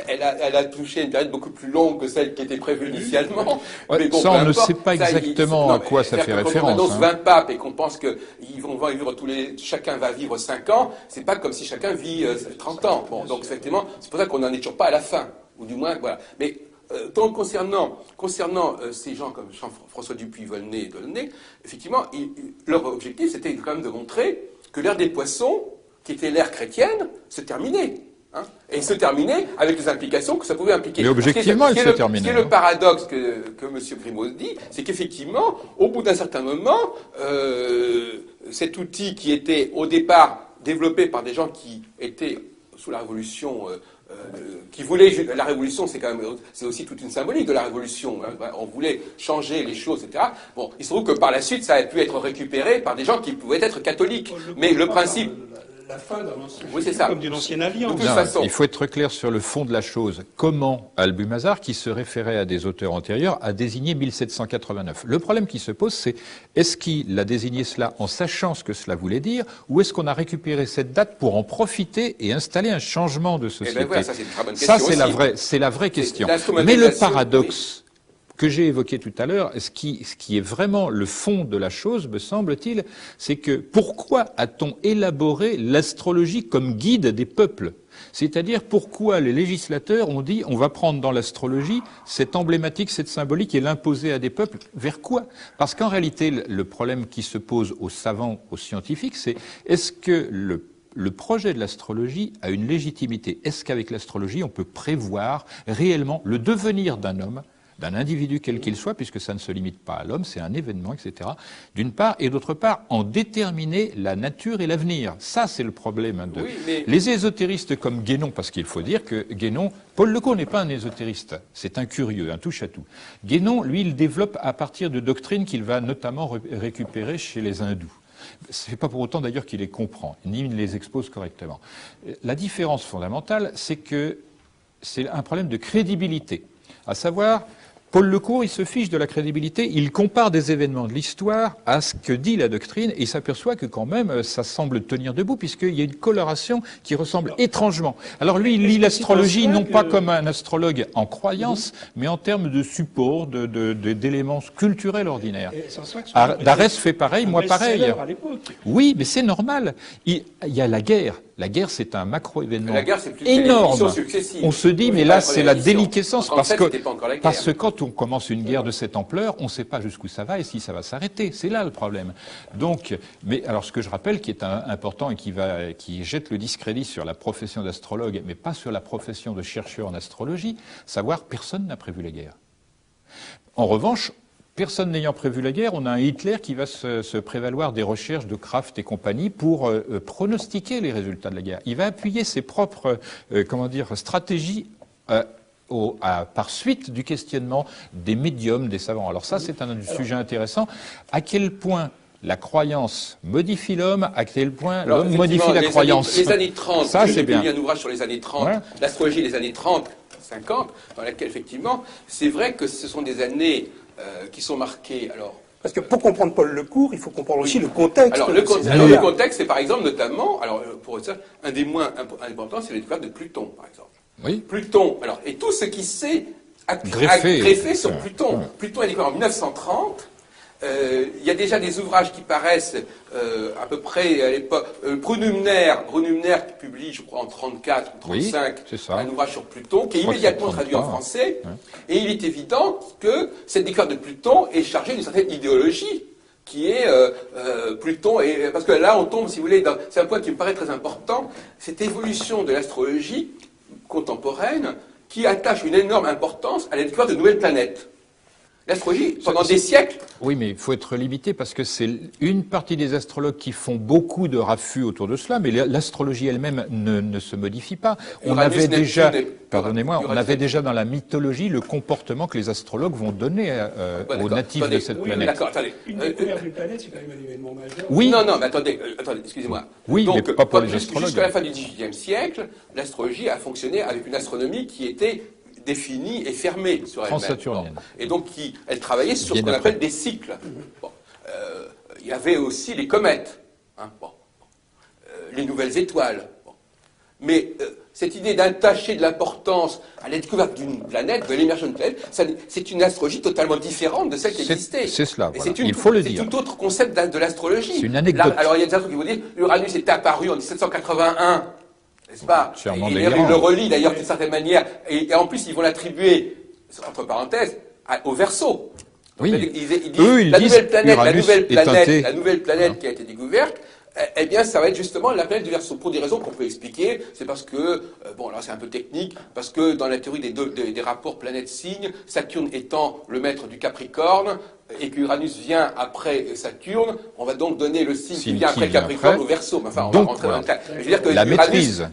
elle a touché une période beaucoup plus longue que celle qui était prévue initialement. Ouais, mais bon, ça, on ne sait pas exactement à quoi ça fait référence. Quand on annonce 20 papes et qu'on pense que chacun va vivre 5 ans, c'est pas comme si chacun vit 30 ans. Bon, donc effectivement, c'est pour ça qu'on n'en est toujours pas à la fin, ou du moins, voilà. Mais donc, concernant ces gens comme Jean-François Dupuy-Volney et Dolnay, effectivement, leur objectif, c'était quand même de montrer que l'ère des poissons, qui était l'ère chrétienne, se terminait. Et se terminait avec les implications que ça pouvait impliquer. Mais objectivement, elle se terminait. Ce qui est le paradoxe que M. Grimaud dit, c'est qu'effectivement, au bout d'un certain moment, cet outil qui était au départ développé par des gens qui étaient sous la Révolution... qui voulait la révolution, c'est aussi toute une symbolique de la révolution. On voulait changer les choses, etc. Bon, il se trouve que par la suite, ça a pu être récupéré par des gens qui pouvaient être catholiques. Mais le principe, la fin d'un ancien, oui, c'est ça. Comme d'une ancienne alliance. De toute façon. Il faut être clair sur le fond de la chose. Comment Albumazar, qui se référait à des auteurs antérieurs, a désigné 1789 ? Le problème qui se pose, c'est est-ce qu'il a désigné cela en sachant ce que cela voulait dire, ou est-ce qu'on a récupéré cette date pour en profiter et installer un changement de société ? Voilà, ça, c'est une très bonne question. Ça, c'est la vraie question. Mais le paradoxe... que j'ai évoqué tout à l'heure, ce qui est vraiment le fond de la chose, me semble-t-il, c'est que pourquoi a-t-on élaboré l'astrologie comme guide des peuples ? C'est-à-dire pourquoi les législateurs ont dit on va prendre dans l'astrologie cette emblématique, cette symbolique et l'imposer à des peuples. Vers quoi ? Parce qu'en réalité, le problème qui se pose aux savants, aux scientifiques, c'est est-ce que le projet de l'astrologie a une légitimité ? Est-ce qu'avec l'astrologie, on peut prévoir réellement le devenir d'un homme, d'un individu quel qu'il soit, puisque ça ne se limite pas à l'homme, c'est un événement, etc., d'une part, et d'autre part, en déterminer la nature et l'avenir. Ça, c'est le problème. Oui, mais... Les ésotéristes comme Guénon, parce qu'il faut dire que Guénon, Paul Lecourt n'est pas un ésotériste, c'est un curieux, un touche-à-tout. Guénon, lui, il développe à partir de doctrines qu'il va notamment récupérer chez les hindous. Ce n'est pas pour autant d'ailleurs qu'il les comprend, ni il les expose correctement. La différence fondamentale, c'est que c'est un problème de crédibilité. À savoir, Paul Lecourt, il se fiche de la crédibilité, il compare des événements de l'histoire à ce que dit la doctrine, et il s'aperçoit que quand même, ça semble tenir debout, puisqu'il y a une coloration qui ressemble étrangement. Alors lui, il lit l'astrologie non pas comme un astrologue en croyance, mais en termes de support, d'éléments culturels ordinaires. Darès fait pareil, moi pareil. Oui, mais c'est normal. Il y a la guerre. La guerre, c'est un macro-événement énorme. On se dit, mais là, c'est la déliquescence, parce que quand on commence une guerre de cette ampleur, on ne sait pas jusqu'où ça va et si ça va s'arrêter. C'est là le problème. Donc, mais alors, ce que je rappelle, qui est important et qui jette le discrédit sur la profession d'astrologue, mais pas sur la profession de chercheur en astrologie, savoir, personne n'a prévu la guerre. En revanche, personne n'ayant prévu la guerre, on a un Hitler qui va se prévaloir des recherches de Kraft et compagnie pour pronostiquer les résultats de la guerre. Il va appuyer ses propres stratégies par suite du questionnement des médiums, des savants. Alors ça, c'est un sujet intéressant. À quel point la croyance modifie l'homme, à quel point l'homme modifie la croyance. Les années 30, ça, c'est bien. Il y a un ouvrage sur les années 30, ouais. L'astrologie des années 30, 50, dans laquelle, effectivement, c'est vrai que ce sont des années qui sont marquées. Alors, parce que pour comprendre Paul Lecourt, il faut comprendre aussi le contexte. Alors, le contexte, c'est par exemple, notamment, alors pour ça, un des moins importants, c'est la découverte de Pluton, par exemple. Oui. Pluton, alors, et tout ce qui s'est greffé sur Pluton. Pluton est découvert en 1930. Il y a déjà des ouvrages qui paraissent à peu près à l'époque. Brunumner qui publie, je crois, en 34 ou 35, oui, un ouvrage sur Pluton, qui est immédiatement traduit en français. Ouais. Et il est évident que cette découverte de Pluton est chargée d'une certaine idéologie, qui est Pluton. Parce que là, on tombe, si vous voulez, c'est un point qui me paraît très important, cette évolution de l'astrologie contemporaine qui attache une énorme importance à la découverte de nouvelles planètes. L'astrologie, pendant des siècles... Oui, mais il faut être limité parce que c'est une partie des astrologues qui font beaucoup de raffus autour de cela, mais l'astrologie elle-même ne se modifie pas. On avait déjà, pardonnez-moi, on avait déjà dans la mythologie le comportement que les astrologues vont donner aux natifs de cette planète. D'accord, attendez. Une découverte d'une planète, c'est quand même un événement majeur. Oui. Non, mais attendez, excusez-moi. Oui, donc, mais pas pour les astrologues. Jusqu'à la fin du XVIIIe siècle, l'astrologie a fonctionné avec une astronomie qui était définie et fermée sur elle-même. Transsaturnienne. Bon. Et donc, elle travaillait sur ce qu'on appelle des cycles. Bon. Il y avait aussi les comètes, hein, les nouvelles étoiles. Bon. Mais cette idée d'attacher de l'importance à la découverte d'une planète, de l'émergence d'une planète, c'est une astrologie totalement différente de celle qui existait. C'est cela, voilà. Il faut le dire. C'est tout autre concept de l'astrologie. C'est une anecdote. Là, alors, il y a des astrologues qui vont dire Uranus est apparu en 1781. N'est-ce pas? Il le relie d'ailleurs d'une certaine manière, et en plus ils vont l'attribuer, entre parenthèses, au Verseau. Oui. Ils disent la nouvelle planète qui a été découverte, eh bien ça va être justement la planète du Verseau. Pour des raisons qu'on peut expliquer, c'est parce que, bon alors c'est un peu technique, parce que dans la théorie des rapports planète-signe, Saturne étant le maître du Capricorne, et qu'Uranus vient après Saturne, on va donc donner le signe qui vient après Capricorne au Verseau. Enfin, on va rentrer dans le cas. Je veux dire que la maîtrise.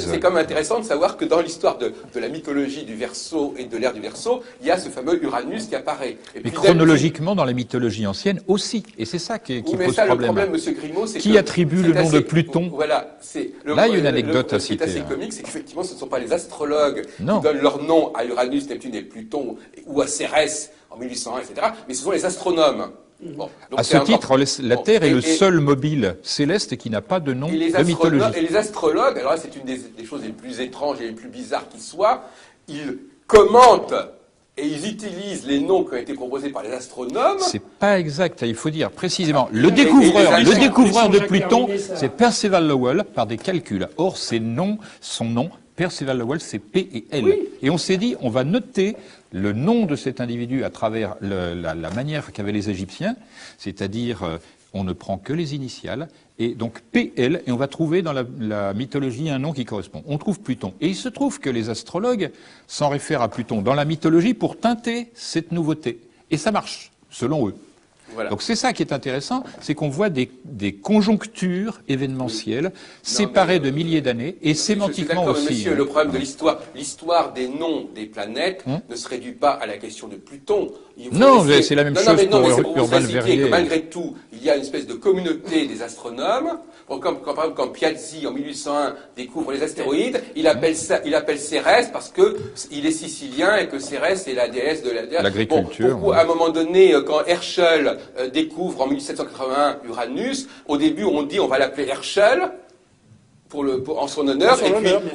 C'est quand même intéressant de savoir que dans l'histoire de la mythologie du Verseau et de l'ère du Verseau, il y a ce fameux Uranus qui apparaît. Et mais chronologiquement, dans la mythologie ancienne aussi. Et c'est ça qui pose problème. Le problème, Monsieur Grimaud, c'est qui attribue le nom de Pluton. Voilà. Là, il y a une anecdote à citer. Ce qui est assez comique, c'est qu'effectivement, ce ne sont pas les astrologues qui donnent leur nom à Uranus, Neptune et Pluton, ou à Cérès, en 1801, etc., mais ce sont les astronomes. Bon, à ce titre, la Terre est le seul mobile céleste qui n'a pas de nom de mythologie. Et les astrologues, alors là c'est une des choses les plus étranges et les plus bizarres qui soient, ils commentent et ils utilisent les noms qui ont été proposés par les astronomes. C'est pas exact, il faut dire précisément. Le découvreur de Pluton, c'est Percival Lowell par des calculs. Or, son nom, Percival Lowell, c'est P et L. Oui. Et on s'est dit, on va noter le nom de cet individu à travers la manière qu'avaient les Égyptiens, c'est-à-dire on ne prend que les initiales, et donc PL, et on va trouver dans la mythologie un nom qui correspond. On trouve Pluton. Et il se trouve que les astrologues s'en réfèrent à Pluton dans la mythologie pour teinter cette nouveauté. Et ça marche, selon eux. Voilà. Donc c'est ça qui est intéressant, c'est qu'on voit des conjonctures événementielles séparées de milliers d'années, et sémantiquement aussi. Monsieur, le problème de l'histoire des noms des planètes ne se réduit pas à la question de Pluton. Non, c'est la même chose pour Urbain Le Verrier. Que malgré tout, il y a une espèce de communauté des astronomes. Bon, par exemple, quand Piazzi, en 1801, découvre les astéroïdes, il appelle Cérès parce que il est sicilien et que Cérès est la déesse de l'agriculture. Bon, à un moment donné, quand Herschel découvre en 1781 Uranus, au début on dit on va l'appeler Herschel en son honneur,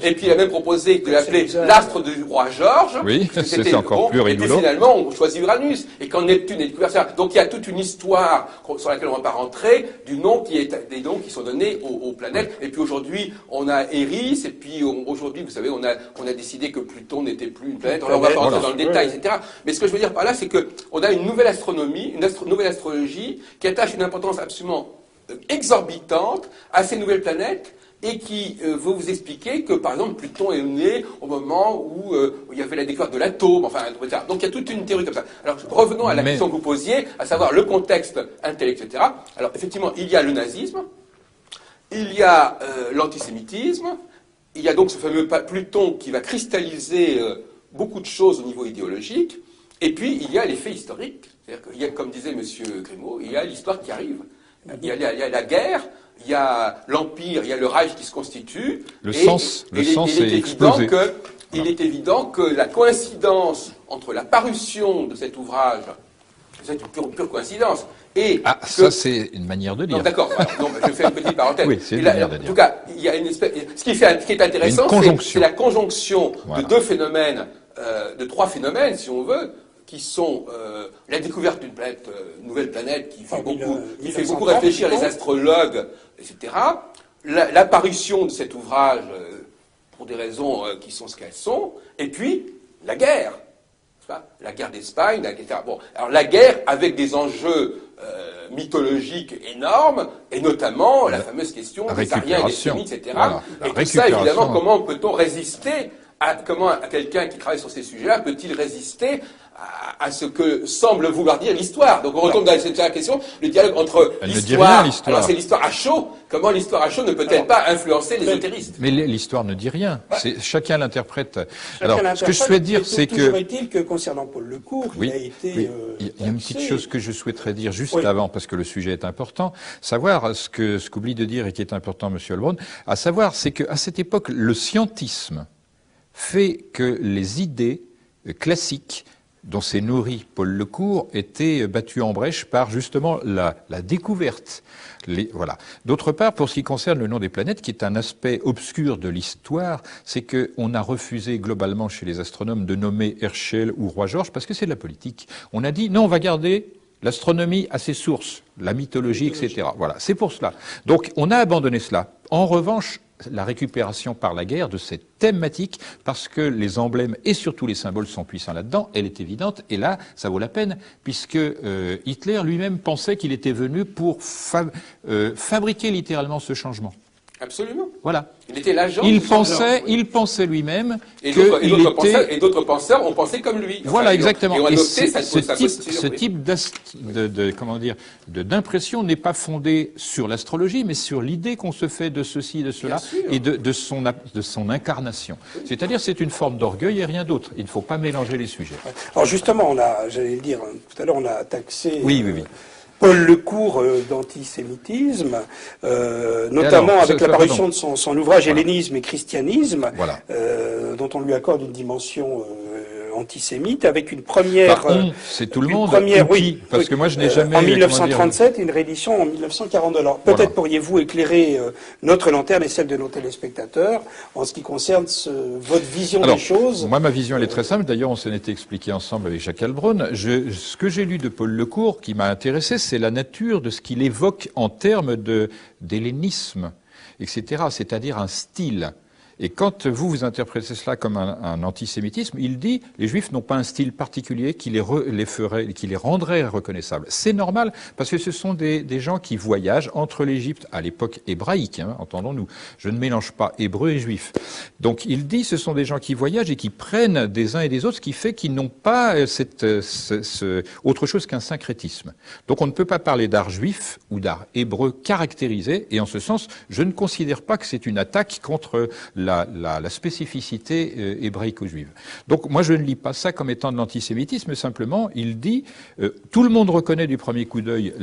et puis il a même proposé de l'appeler l'astre du roi George. Oui, c'est encore plus rigolo. Et finalement on choisit Uranus, et quand Neptune est découvert, donc il y a toute une histoire sur laquelle on ne va pas rentrer, des noms qui sont donnés aux planètes. Et puis aujourd'hui on a Eris, et puis aujourd'hui vous savez on a décidé que Pluton n'était plus une planète. Alors on ne va pas rentrer dans le détail, etc. Mais ce que je veux dire par là, c'est que on a une nouvelle astronomie, nouvelle astrologie qui attache une importance absolument exorbitante à ces nouvelles planètes, et qui veut vous expliquer que, par exemple, Pluton est né au moment où il y avait la découverte de l'atome, enfin, etc. Donc il y a toute une théorie comme ça. Alors revenons à la question que vous posiez, à savoir le contexte intellectuel, etc. Alors effectivement, il y a le nazisme, il y a l'antisémitisme, il y a donc ce fameux Pluton qui va cristalliser beaucoup de choses au niveau idéologique, et puis il y a les faits historiques. C'est-à-dire qu'il y a, comme disait M. Grimaud, il y a l'histoire qui arrive. Il y a la guerre, il y a l'Empire, il y a le Reich qui se constitue. Le sens est explosé. Il est évident que la coïncidence entre la parution de cet ouvrage, c'est une pure coïncidence, et ça c'est une manière de dire. Non, d'accord. Je fais une petite parenthèse. Oui, c'est une manière de dire. En tout cas, il y a une espèce. Ce qui est intéressant, c'est la conjonction de deux phénomènes, de trois phénomènes, si on veut, qui sont la découverte d'une planète, nouvelle planète qui fait beaucoup réfléchir les astrologues, etc. L'apparition de cet ouvrage pour des raisons qui sont ce qu'elles sont, et puis la guerre, la guerre d'Espagne, etc. Bon, alors la guerre avec des enjeux mythologiques énormes, et notamment la fameuse question des Ariens et des Sémites, etc. Voilà, et tout ça, évidemment, comment peut-on résister comment quelqu'un qui travaille sur ces sujets-là peut-il résister à ce que semble vouloir dire l'histoire? Donc on retombe dans cette question, le dialogue entre l'histoire. Alors c'est l'histoire à chaud. Comment l'histoire à chaud ne peut-elle pas influencer les ésotéristes? Mais l'histoire ne dit rien. Chacun l'interprète. Alors ce que je souhaite dire, c'est que... Toujours est-il que concernant Paul Lecourt, il a été... Il y a une petite chose que je souhaiterais dire juste avant, parce que le sujet est important. Savoir ce qu'oublie de dire et qui est important, Monsieur Lebrun, à savoir, c'est qu'à cette époque, le scientisme fait que les idées classiques dont s'est nourri Paul Lecourt étaient battues en brèche par justement la découverte. Voilà. D'autre part, pour ce qui concerne le nom des planètes, qui est un aspect obscur de l'histoire, c'est qu'on a refusé globalement chez les astronomes de nommer Herschel ou Roi George parce que c'est de la politique. On a dit non, on va garder l'astronomie à ses sources, la mythologie, etc. Voilà, c'est pour cela. Donc on a abandonné cela. En revanche, la récupération par la guerre de cette thématique, parce que les emblèmes et surtout les symboles sont puissants là-dedans, elle est évidente, et là, ça vaut la peine, puisque Hitler lui-même pensait qu'il était venu pour fabriquer littéralement ce changement. Absolument. Voilà. Il était l'agent. Il pensait lui-même et d'autres penseurs ont pensé comme lui. Voilà, exactement. Et ce type d'impression n'est pas fondé sur l'astrologie, mais sur l'idée qu'on se fait de ceci, de cela, et de son incarnation. C'est-à-dire, c'est une forme d'orgueil et rien d'autre. Il ne faut pas mélanger les sujets. Alors justement, j'allais le dire tout à l'heure, on a taxé. Oui. Paul Lecourt d'antisémitisme, notamment avec l'apparition de son ouvrage Hellénisme et christianisme, dont on lui accorde une dimension antisémite, avec une première... c'est tout le monde, parce que moi je n'ai jamais... En 1937, une réédition en 1942. Alors peut-être pourriez-vous éclairer notre lanterne et celle de nos téléspectateurs en ce qui concerne votre vision des choses. Moi, ma vision, elle est très simple. D'ailleurs, on s'en était expliqué ensemble avec Jacques Heilbronn. Ce que j'ai lu de Paul Lecourt, qui m'a intéressé, c'est la nature de ce qu'il évoque en termes d'hellénisme, etc., c'est-à-dire un style. Et quand vous interprétez cela comme un antisémitisme, il dit les Juifs n'ont pas un style particulier qui les rendrait reconnaissables. C'est normal, parce que ce sont des gens qui voyagent entre l'Égypte à l'époque hébraïque, hein, entendons-nous. Je ne mélange pas hébreu et juif. Donc il dit ce sont des gens qui voyagent et qui prennent des uns et des autres, ce qui fait qu'ils n'ont pas autre chose qu'un syncrétisme. Donc on ne peut pas parler d'art juif ou d'art hébreu caractérisé, et en ce sens, je ne considère pas que c'est une attaque contre la spécificité hébraïco-juive. Donc moi je ne lis pas ça comme étant de l'antisémitisme, simplement il dit tout le monde reconnaît du premier coup d'œil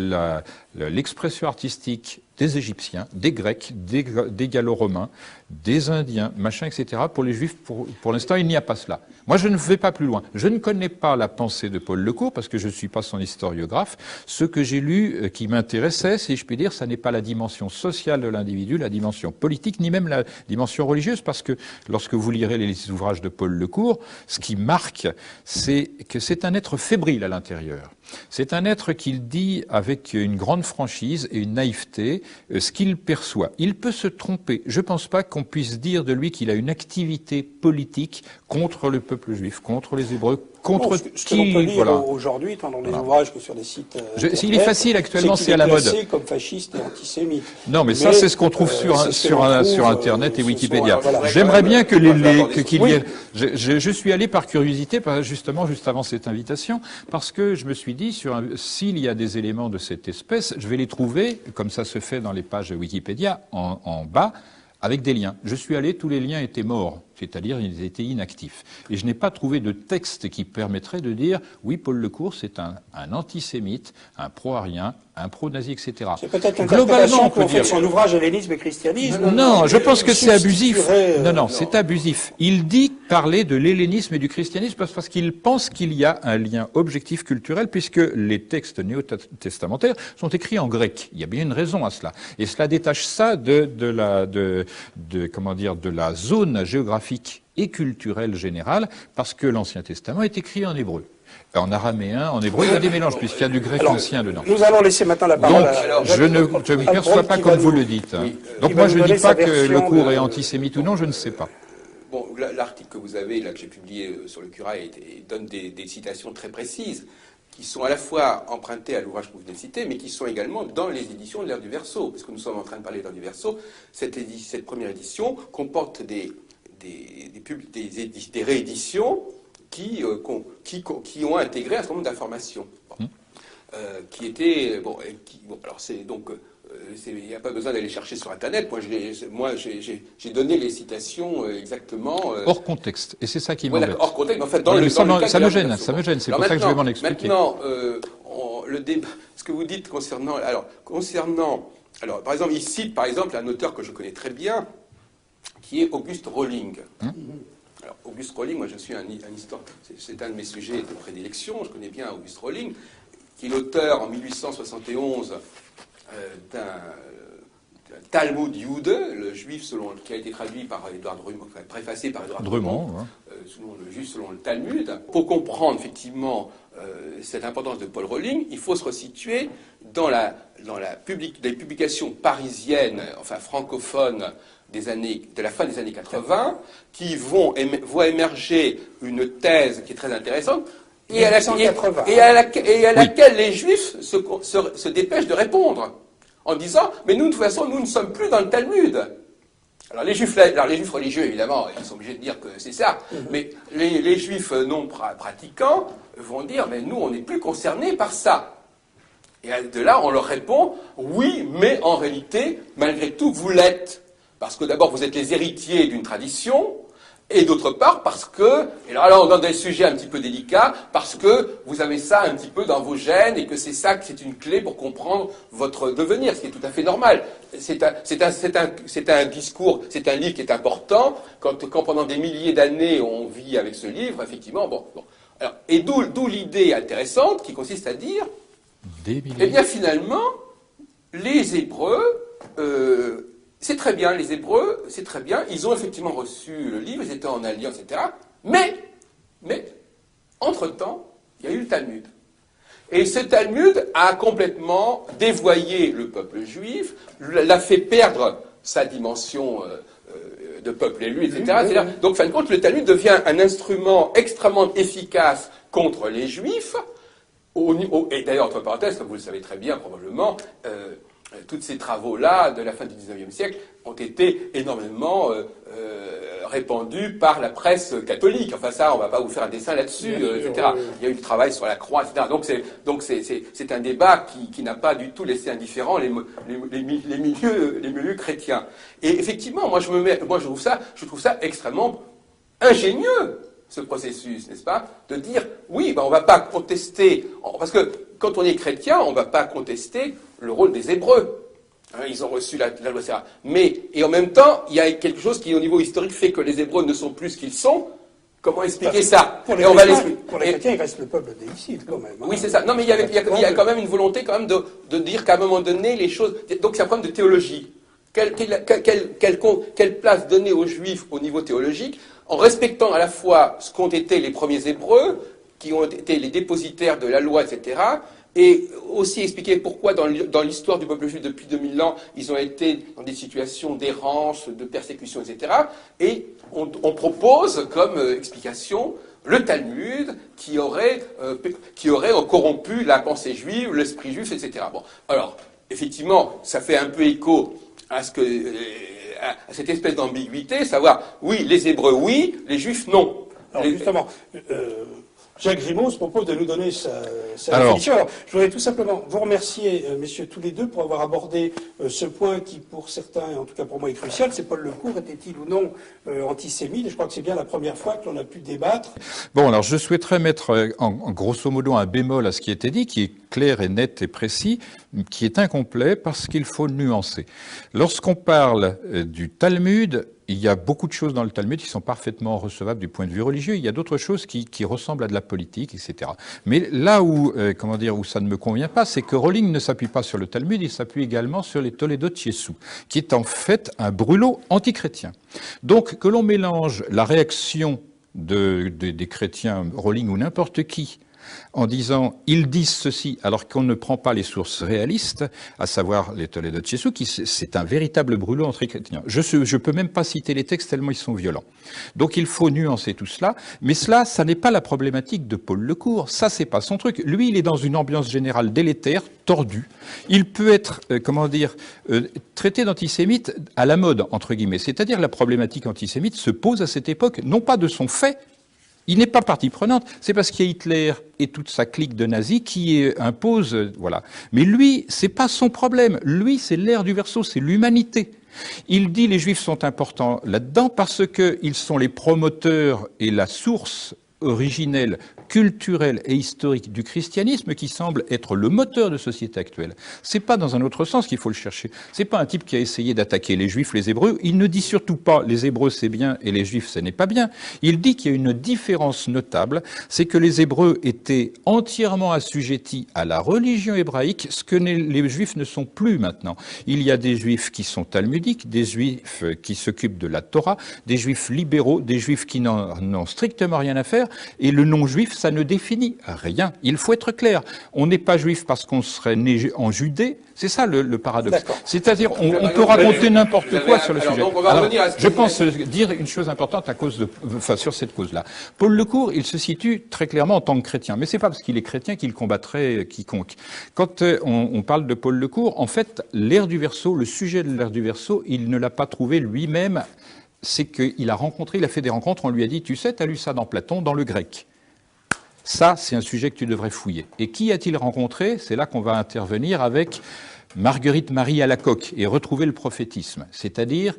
l'expression artistique des Égyptiens, des Grecs, des Gallo-Romains, des Indiens, machin, etc. Pour les Juifs, pour l'instant, il n'y a pas cela. Moi, je ne vais pas plus loin. Je ne connais pas la pensée de Paul Lecourt, parce que je ne suis pas son historiographe. Ce que j'ai lu qui m'intéressait, si je puis dire, ça n'est pas la dimension sociale de l'individu, la dimension politique, ni même la dimension religieuse, parce que lorsque vous lirez les ouvrages de Paul Lecourt, ce qui marque, c'est que c'est un être fébrile à l'intérieur. C'est un être qu'il dit avec une grande franchise et une naïveté ce qu'il perçoit. Il peut se tromper. Je ne pense pas qu'on puisse dire de lui qu'il a une activité politique contre le peuple juif, contre les Hébreux, contre ce que l'on peut lire voilà. aujourd'hui, tant dans les ouvrages que sur des sites il est facile actuellement, c'est à la mode. C'est comme fasciste et antisémite. Non, mais ça, c'est ce qu'on trouve sur Internet et Wikipédia. J'aimerais bien que qu'il y ait... Je suis allé par curiosité, justement, juste avant cette invitation, parce que je me suis dit, s'il y a des éléments de cette espèce, je vais les trouver, comme ça se fait dans les pages Wikipédia, en bas, avec des liens. Je suis allé, tous les liens étaient morts, c'est-à-dire ils étaient inactifs. Et je n'ai pas trouvé de texte qui permettrait de dire oui, Paul Lecourt, c'est un antisémite, un pro-arien, un pro-nazi, etc. C'est peut-être l'interprétation qu'on fait de son ouvrage Hellénisme et christianisme. Non, je pense que c'est abusif. Non, c'est abusif. Il dit parler de l'hellénisme et du christianisme parce qu'il pense qu'il y a un lien objectif culturel, puisque les textes néo-testamentaires sont écrits en grec. Il y a bien une raison à cela. Et cela détache ça de la zone géographique et culturelle générale, parce que l'Ancien Testament est écrit en hébreu. En araméen, en hébreu, il y a des mélanges, puisqu'il y a du grec ancien dedans. Nous allons laisser maintenant la parole à... je ne me perçois pas comme vous le dites. Donc moi, je ne dis pas que Lecourt est antisémite ou non, je ne sais pas. Bon, l'article que vous avez, là, que j'ai publié sur le Curat, donne des citations très précises, qui sont à la fois empruntées à l'ouvrage que vous venez de citer, mais qui sont également dans les éditions de l'Ère du Verseau. Parce que nous sommes en train de parler de l'Ère du Verseau. Cette première édition comporte des rééditions qui ont intégré un certain nombre d'informations. Qui étaient... alors c'est donc... il n'y a pas besoin d'aller chercher sur Internet. Moi, j'ai donné les citations exactement... hors contexte. Et c'est ça qui m'embête. Hors contexte, mais en fait, ça me gêne. C'est pour ça que je vais m'en expliquer. Maintenant, le débat, ce que vous dites concernant... Alors, par exemple, il cite, par exemple, un auteur que je connais très bien, qui est Auguste Rolling. Alors, Auguste Rolling, moi, je suis un historien. C'est un de mes sujets de prédilection. Je connais bien Auguste Rolling, qui est l'auteur, en 1871... d'un Talmud Jude, le juif qui a été traduit par Édouard Drummond, enfin préfacé par Édouard Drummond, le juif selon le Talmud. Pour comprendre effectivement cette importance de Paul Rolling, il faut se resituer dans les publications parisiennes, enfin francophones, de la fin des années 80, qui voient émerger une thèse qui est très intéressante, et à laquelle les Juifs se dépêchent de répondre, en disant « Mais nous, de toute façon, nous ne sommes plus dans le Talmud ». Alors les Juifs religieux, évidemment, ils sont obligés de dire que c'est ça, mais les Juifs non pratiquants vont dire « Mais nous, on n'est plus concernés par ça ». Et de là, on leur répond « Oui, mais en réalité, malgré tout, vous l'êtes. Parce que d'abord, vous êtes les héritiers d'une tradition, et d'autre part, parce que, et alors là on est dans des sujets un petit peu délicats, parce que vous avez ça un petit peu dans vos gènes, et que c'est une clé pour comprendre votre devenir, ce qui est tout à fait normal. C'est un discours, c'est un livre qui est important, quand pendant des milliers d'années on vit avec ce livre, effectivement, bon. Alors, et d'où l'idée intéressante qui consiste à dire, eh bien finalement, les Hébreux, c'est très bien, les Hébreux, c'est très bien, ils ont effectivement reçu le livre, ils étaient en alliance, etc. Mais, entre-temps, il y a eu le Talmud. Et ce Talmud a complètement dévoyé le peuple juif, l'a fait perdre sa dimension de peuples élus, etc. Donc, en fin de compte, le Talmud devient un instrument extrêmement efficace contre les Juifs. Et d'ailleurs, entre parenthèses, comme vous le savez très bien, probablement, tous ces travaux-là, de la fin du XIXe siècle, ont été énormément répandus par la presse catholique. Enfin ça, on ne va pas vous faire un dessin là-dessus, etc. Il y a eu du travail sur la croix, etc. Donc c'est un débat qui n'a pas du tout laissé indifférents les milieux chrétiens. Et effectivement, moi je trouve ça extrêmement ingénieux, ce processus, n'est-ce pas? De dire, oui, on ne va pas contester, parce que quand on est chrétien, on ne va pas contester le rôle des Hébreux. Ils ont reçu la loi Sarah. Et en même temps, il y a quelque chose qui, au niveau historique, fait que les Hébreux ne sont plus ce qu'ils sont. Comment expliquer ça? Pour les chrétiens, il reste le peuple déicide, quand même. Oui, c'est ça. Non, mais il y a quand même une volonté quand même de dire qu'à un moment donné, les choses... Donc c'est un problème de théologie. Quelle place donner aux Juifs au niveau théologique, en respectant à la fois ce qu'ont été les premiers Hébreux, qui ont été les dépositaires de la loi, etc., et aussi expliquer pourquoi dans l'histoire du peuple juif depuis 2000 ans, ils ont été dans des situations d'errance, de persécution, etc. Et on propose comme explication le Talmud qui aurait corrompu la pensée juive, l'esprit juif, etc. Bon, alors, effectivement, ça fait un peu écho à cette espèce d'ambiguïté, savoir, oui, les Hébreux, oui, les Juifs, non. Alors, justement... Jacques Grimaud se propose de nous donner sa définition. Alors, je voudrais tout simplement vous remercier, messieurs, tous les deux, pour avoir abordé ce point qui, pour certains, et en tout cas pour moi, est crucial. C'est Paul Lecourt, était-il ou non antisémite? Et je crois que c'est bien la première fois que l'on a pu débattre. Bon, alors je souhaiterais mettre en grosso modo un bémol à ce qui a été dit, qui est clair et net et précis, qui est incomplet parce qu'il faut nuancer. Lorsqu'on parle du Talmud, il y a beaucoup de choses dans le Talmud qui sont parfaitement recevables du point de vue religieux. Il y a d'autres choses qui ressemblent à de la politique, etc. Mais là où, où ça ne me convient pas, c'est que Rowling ne s'appuie pas sur le Talmud, il s'appuie également sur les Toledo de Yeshu, qui est en fait un brûlot antichrétien. Donc, que l'on mélange la réaction des chrétiens, Rowling ou n'importe qui, en disant ils disent ceci alors qu'on ne prend pas les sources réalistes, à savoir les Toledo de Yeshu, qui c'est un véritable brûlot anti-chrétien. Je peux même pas citer les textes tellement ils sont violents. Donc il faut nuancer tout cela, mais ça n'est pas la problématique de Paul Lecourt, ça c'est pas son truc. Lui, il est dans une ambiance générale délétère, tordue. Il peut être, traité d'antisémite à la mode, entre guillemets. C'est-à-dire la problématique antisémite se pose à cette époque, non pas de son fait. Il n'est pas partie prenante, c'est parce qu'il y a Hitler et toute sa clique de nazis qui impose, voilà. Mais lui, c'est pas son problème. Lui, c'est l'ère du Verseau, c'est l'humanité. Il dit les Juifs sont importants là-dedans parce qu'ils sont les promoteurs et la source originelle, culturelle et historique du christianisme qui semble être le moteur de société actuelle. C'est pas dans un autre sens qu'il faut le chercher. C'est pas un type qui a essayé d'attaquer les Juifs, les Hébreux. Il ne dit surtout pas les Hébreux c'est bien et les Juifs ce n'est pas bien. Il dit qu'il y a une différence notable, c'est que les Hébreux étaient entièrement assujettis à la religion hébraïque, ce que les Juifs ne sont plus maintenant. Il y a des Juifs qui sont talmudiques, des Juifs qui s'occupent de la Torah, des Juifs libéraux, des Juifs qui n'en ont strictement rien à faire. Et le non-juif, ça ne définit rien. Il faut être clair. On n'est pas juif parce qu'on serait né en Judée. C'est ça le paradoxe. C'est-à-dire, on peut raconter n'importe quoi sur le sujet. Je pense dire une chose importante sur cette cause-là. Paul Lecourt, il se situe très clairement en tant que chrétien. Mais c'est pas parce qu'il est chrétien qu'il combattrait quiconque. Quand on parle de Paul Lecourt, en fait, l'ère du Verseau, le sujet de l'ère du Verseau, il ne l'a pas trouvé lui-même. C'est qu'il a fait des rencontres, on lui a dit, tu sais, tu as lu ça dans Platon, dans le grec. Ça, c'est un sujet que tu devrais fouiller. Et qui a-t-il rencontré? C'est là qu'on va intervenir avec Marguerite Marie Alacoque et retrouver le prophétisme, c'est-à-dire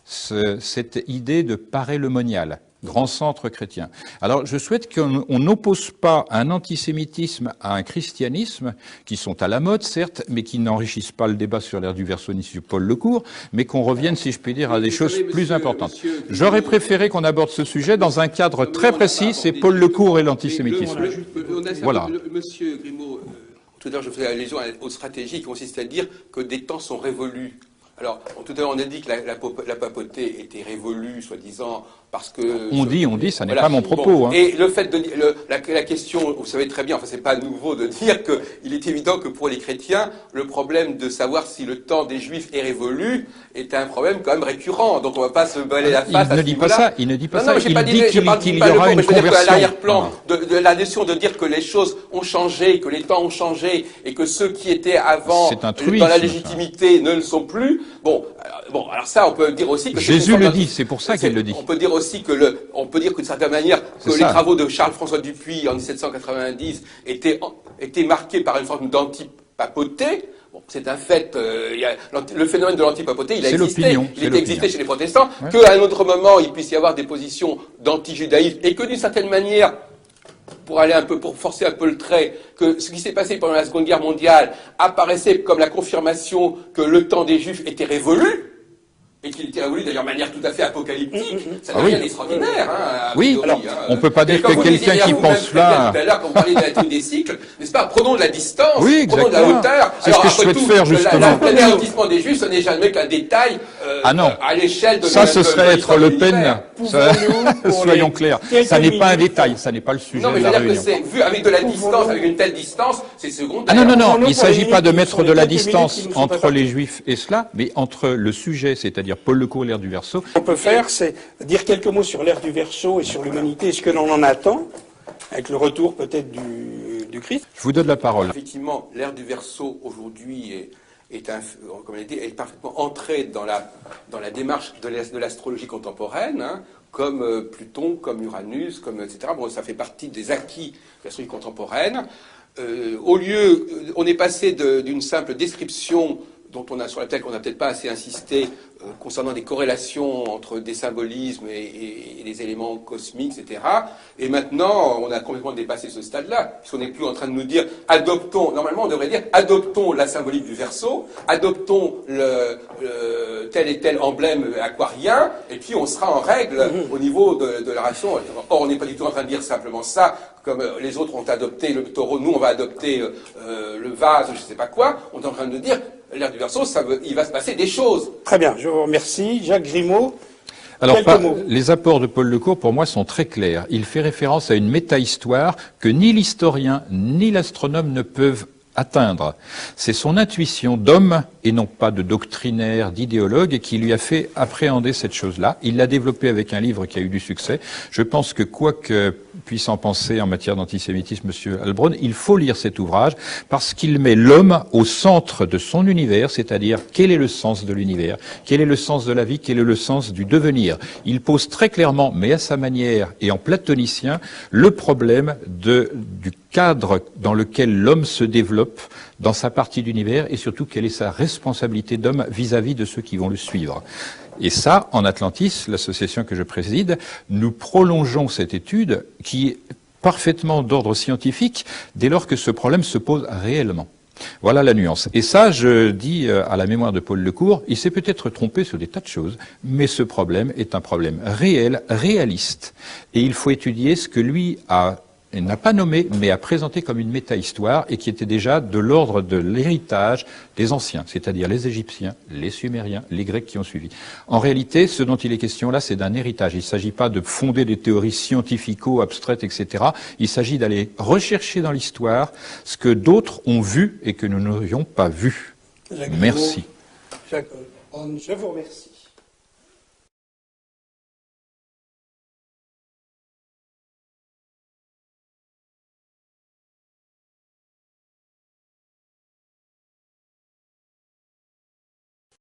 cette idée de parélemonial, grand centre chrétien. Alors, je souhaite qu'on n'oppose pas un antisémitisme à un christianisme, qui sont à la mode, certes, mais qui n'enrichissent pas le débat sur l'ère du Verseau ni sur Paul Lecourt, mais qu'on revienne, si je puis dire, à des choses plus importantes. J'aurais préféré qu'on aborde ce sujet dans un cadre très précis, c'est Paul Lecourt et l'antisémitisme. Voilà. Monsieur Grimaud, tout à l'heure, je faisais allusion aux stratégies qui consistent à dire que des temps sont révolus. Alors, tout à l'heure, on a dit que la papauté était révolue, soi-disant, parce que... On dit, ça n'est voilà. pas mon propos. Bon. Hein. Et le fait de la question, vous savez très bien, enfin, c'est pas nouveau de dire qu'il est évident que pour les chrétiens, le problème de savoir si le temps des Juifs est révolu est un problème quand même récurrent. Donc, on va pas se balayer la face à ce niveau-là. Il ne dit pas non, ça. Non, il dit qu'il y aura une conversion. À l'arrière-plan de la notion de dire que les choses ont changé, que les temps ont changé, et que ceux qui étaient avant dans la légitimité ne le sont plus. Bon, alors ça, on peut dire aussi que Jésus le dit, c'est pour ça qu'il le dit. On peut dire aussi que on peut dire d'une certaine manière que les travaux de Charles-François Dupuy en 1790 étaient marqués par une forme d'antipapauté. Bon, c'est un fait. Le phénomène de l'antipapauté, il a existé. Il existé chez les protestants. Ouais. Qu'à un autre moment, il puisse y avoir des positions d'anti-judaïsme et que d'une certaine manière, pour forcer un peu le trait, que ce qui s'est passé pendant la Seconde Guerre mondiale apparaissait comme la confirmation que le temps des Juifs était révolu. Et qu'il était révolu d'ailleurs de manière tout à fait apocalyptique. Ça n'a rien d'extraordinaire. Hein, oui, alors, on ne peut pas dire que quelqu'un qui pense là... Tout à l'heure, quand vous parlez de la théorie des cycles, n'est-ce pas? Prenons de la distance, oui, prenons de la hauteur. C'est ce que je souhaite faire, justement. L'anéantissement des Juifs, ce n'est jamais qu'un détail à l'échelle de... Ça, ce serait être Le Pen. Soyons clairs. Ça n'est pas un détail, ça n'est pas le sujet de la réunion. Non, mais je veux dire que c'est vu avec de la distance, avec une telle distance, c'est secondaire. Ah non, il ne s'agit pas de mettre de la distance entre les Juifs et cela, mais entre le sujet, c'est-à-dire Paul Lecourt et l'ère du Verseau. Ce qu'on peut faire, c'est dire quelques mots sur l'ère du Verseau et sur l'humanité, et ce que l'on en attend, avec le retour peut-être du Christ. Je vous donne la parole. Effectivement, l'ère du Verseau aujourd'hui comme est parfaitement entrée dans la démarche de l'astrologie contemporaine, hein, comme Pluton, comme Uranus, comme etc. Bon, ça fait partie des acquis de l'astrologie contemporaine. On est passé d'une simple description sur laquelle on n'a peut-être pas assez insisté concernant des corrélations entre des symbolismes et des éléments cosmiques, etc. Et maintenant, on a complètement dépassé ce stade-là, puisqu'on n'est plus en train de nous dire normalement on devrait dire adoptons la symbolique du Verseau, adoptons tel et tel emblème aquarien, et puis on sera en règle au niveau de la ration. Or, on n'est pas du tout en train de dire simplement ça, comme les autres ont adopté le taureau, nous on va adopter le vase, je ne sais pas quoi. On est en train de dire l'ère du Verseau, il va se passer des choses. Très bien, je vous remercie. Jacques Grimaud. Alors, les apports de Paul Lecourt, pour moi, sont très clairs. Il fait référence à une méta-histoire que ni l'historien ni l'astronome ne peuvent atteindre. C'est son intuition d'homme, et non pas de doctrinaire, d'idéologue, qui lui a fait appréhender cette chose-là. Il l'a développé avec un livre qui a eu du succès. Je pense que quoi que puisse en penser en matière d'antisémitisme, M. Heilbronn, il faut lire cet ouvrage parce qu'il met l'homme au centre de son univers, c'est-à-dire quel est le sens de l'univers, quel est le sens de la vie, quel est le sens du devenir. Il pose très clairement, mais à sa manière et en platonicien, le problème du cadre dans lequel l'homme se développe dans sa partie d'univers et surtout quelle est sa responsabilité d'homme vis-à-vis de ceux qui vont le suivre. Et ça, en Atlantis, l'association que je préside, nous prolongeons cette étude qui est parfaitement d'ordre scientifique dès lors que ce problème se pose réellement. Voilà la nuance. Et ça, je dis à la mémoire de Paul Lecourt, il s'est peut-être trompé sur des tas de choses, mais ce problème est un problème réel, réaliste. Et il faut étudier ce que lui n'a pas nommé, mais a présenté comme une méta-histoire et qui était déjà de l'ordre de l'héritage des anciens, c'est-à-dire les Égyptiens, les Sumériens, les Grecs qui ont suivi. En réalité, ce dont il est question là, c'est d'un héritage. Il ne s'agit pas de fonder des théories scientifico-abstraites, etc. Il s'agit d'aller rechercher dans l'histoire ce que d'autres ont vu et que nous n'aurions pas vu. Merci. Jacques, je vous remercie.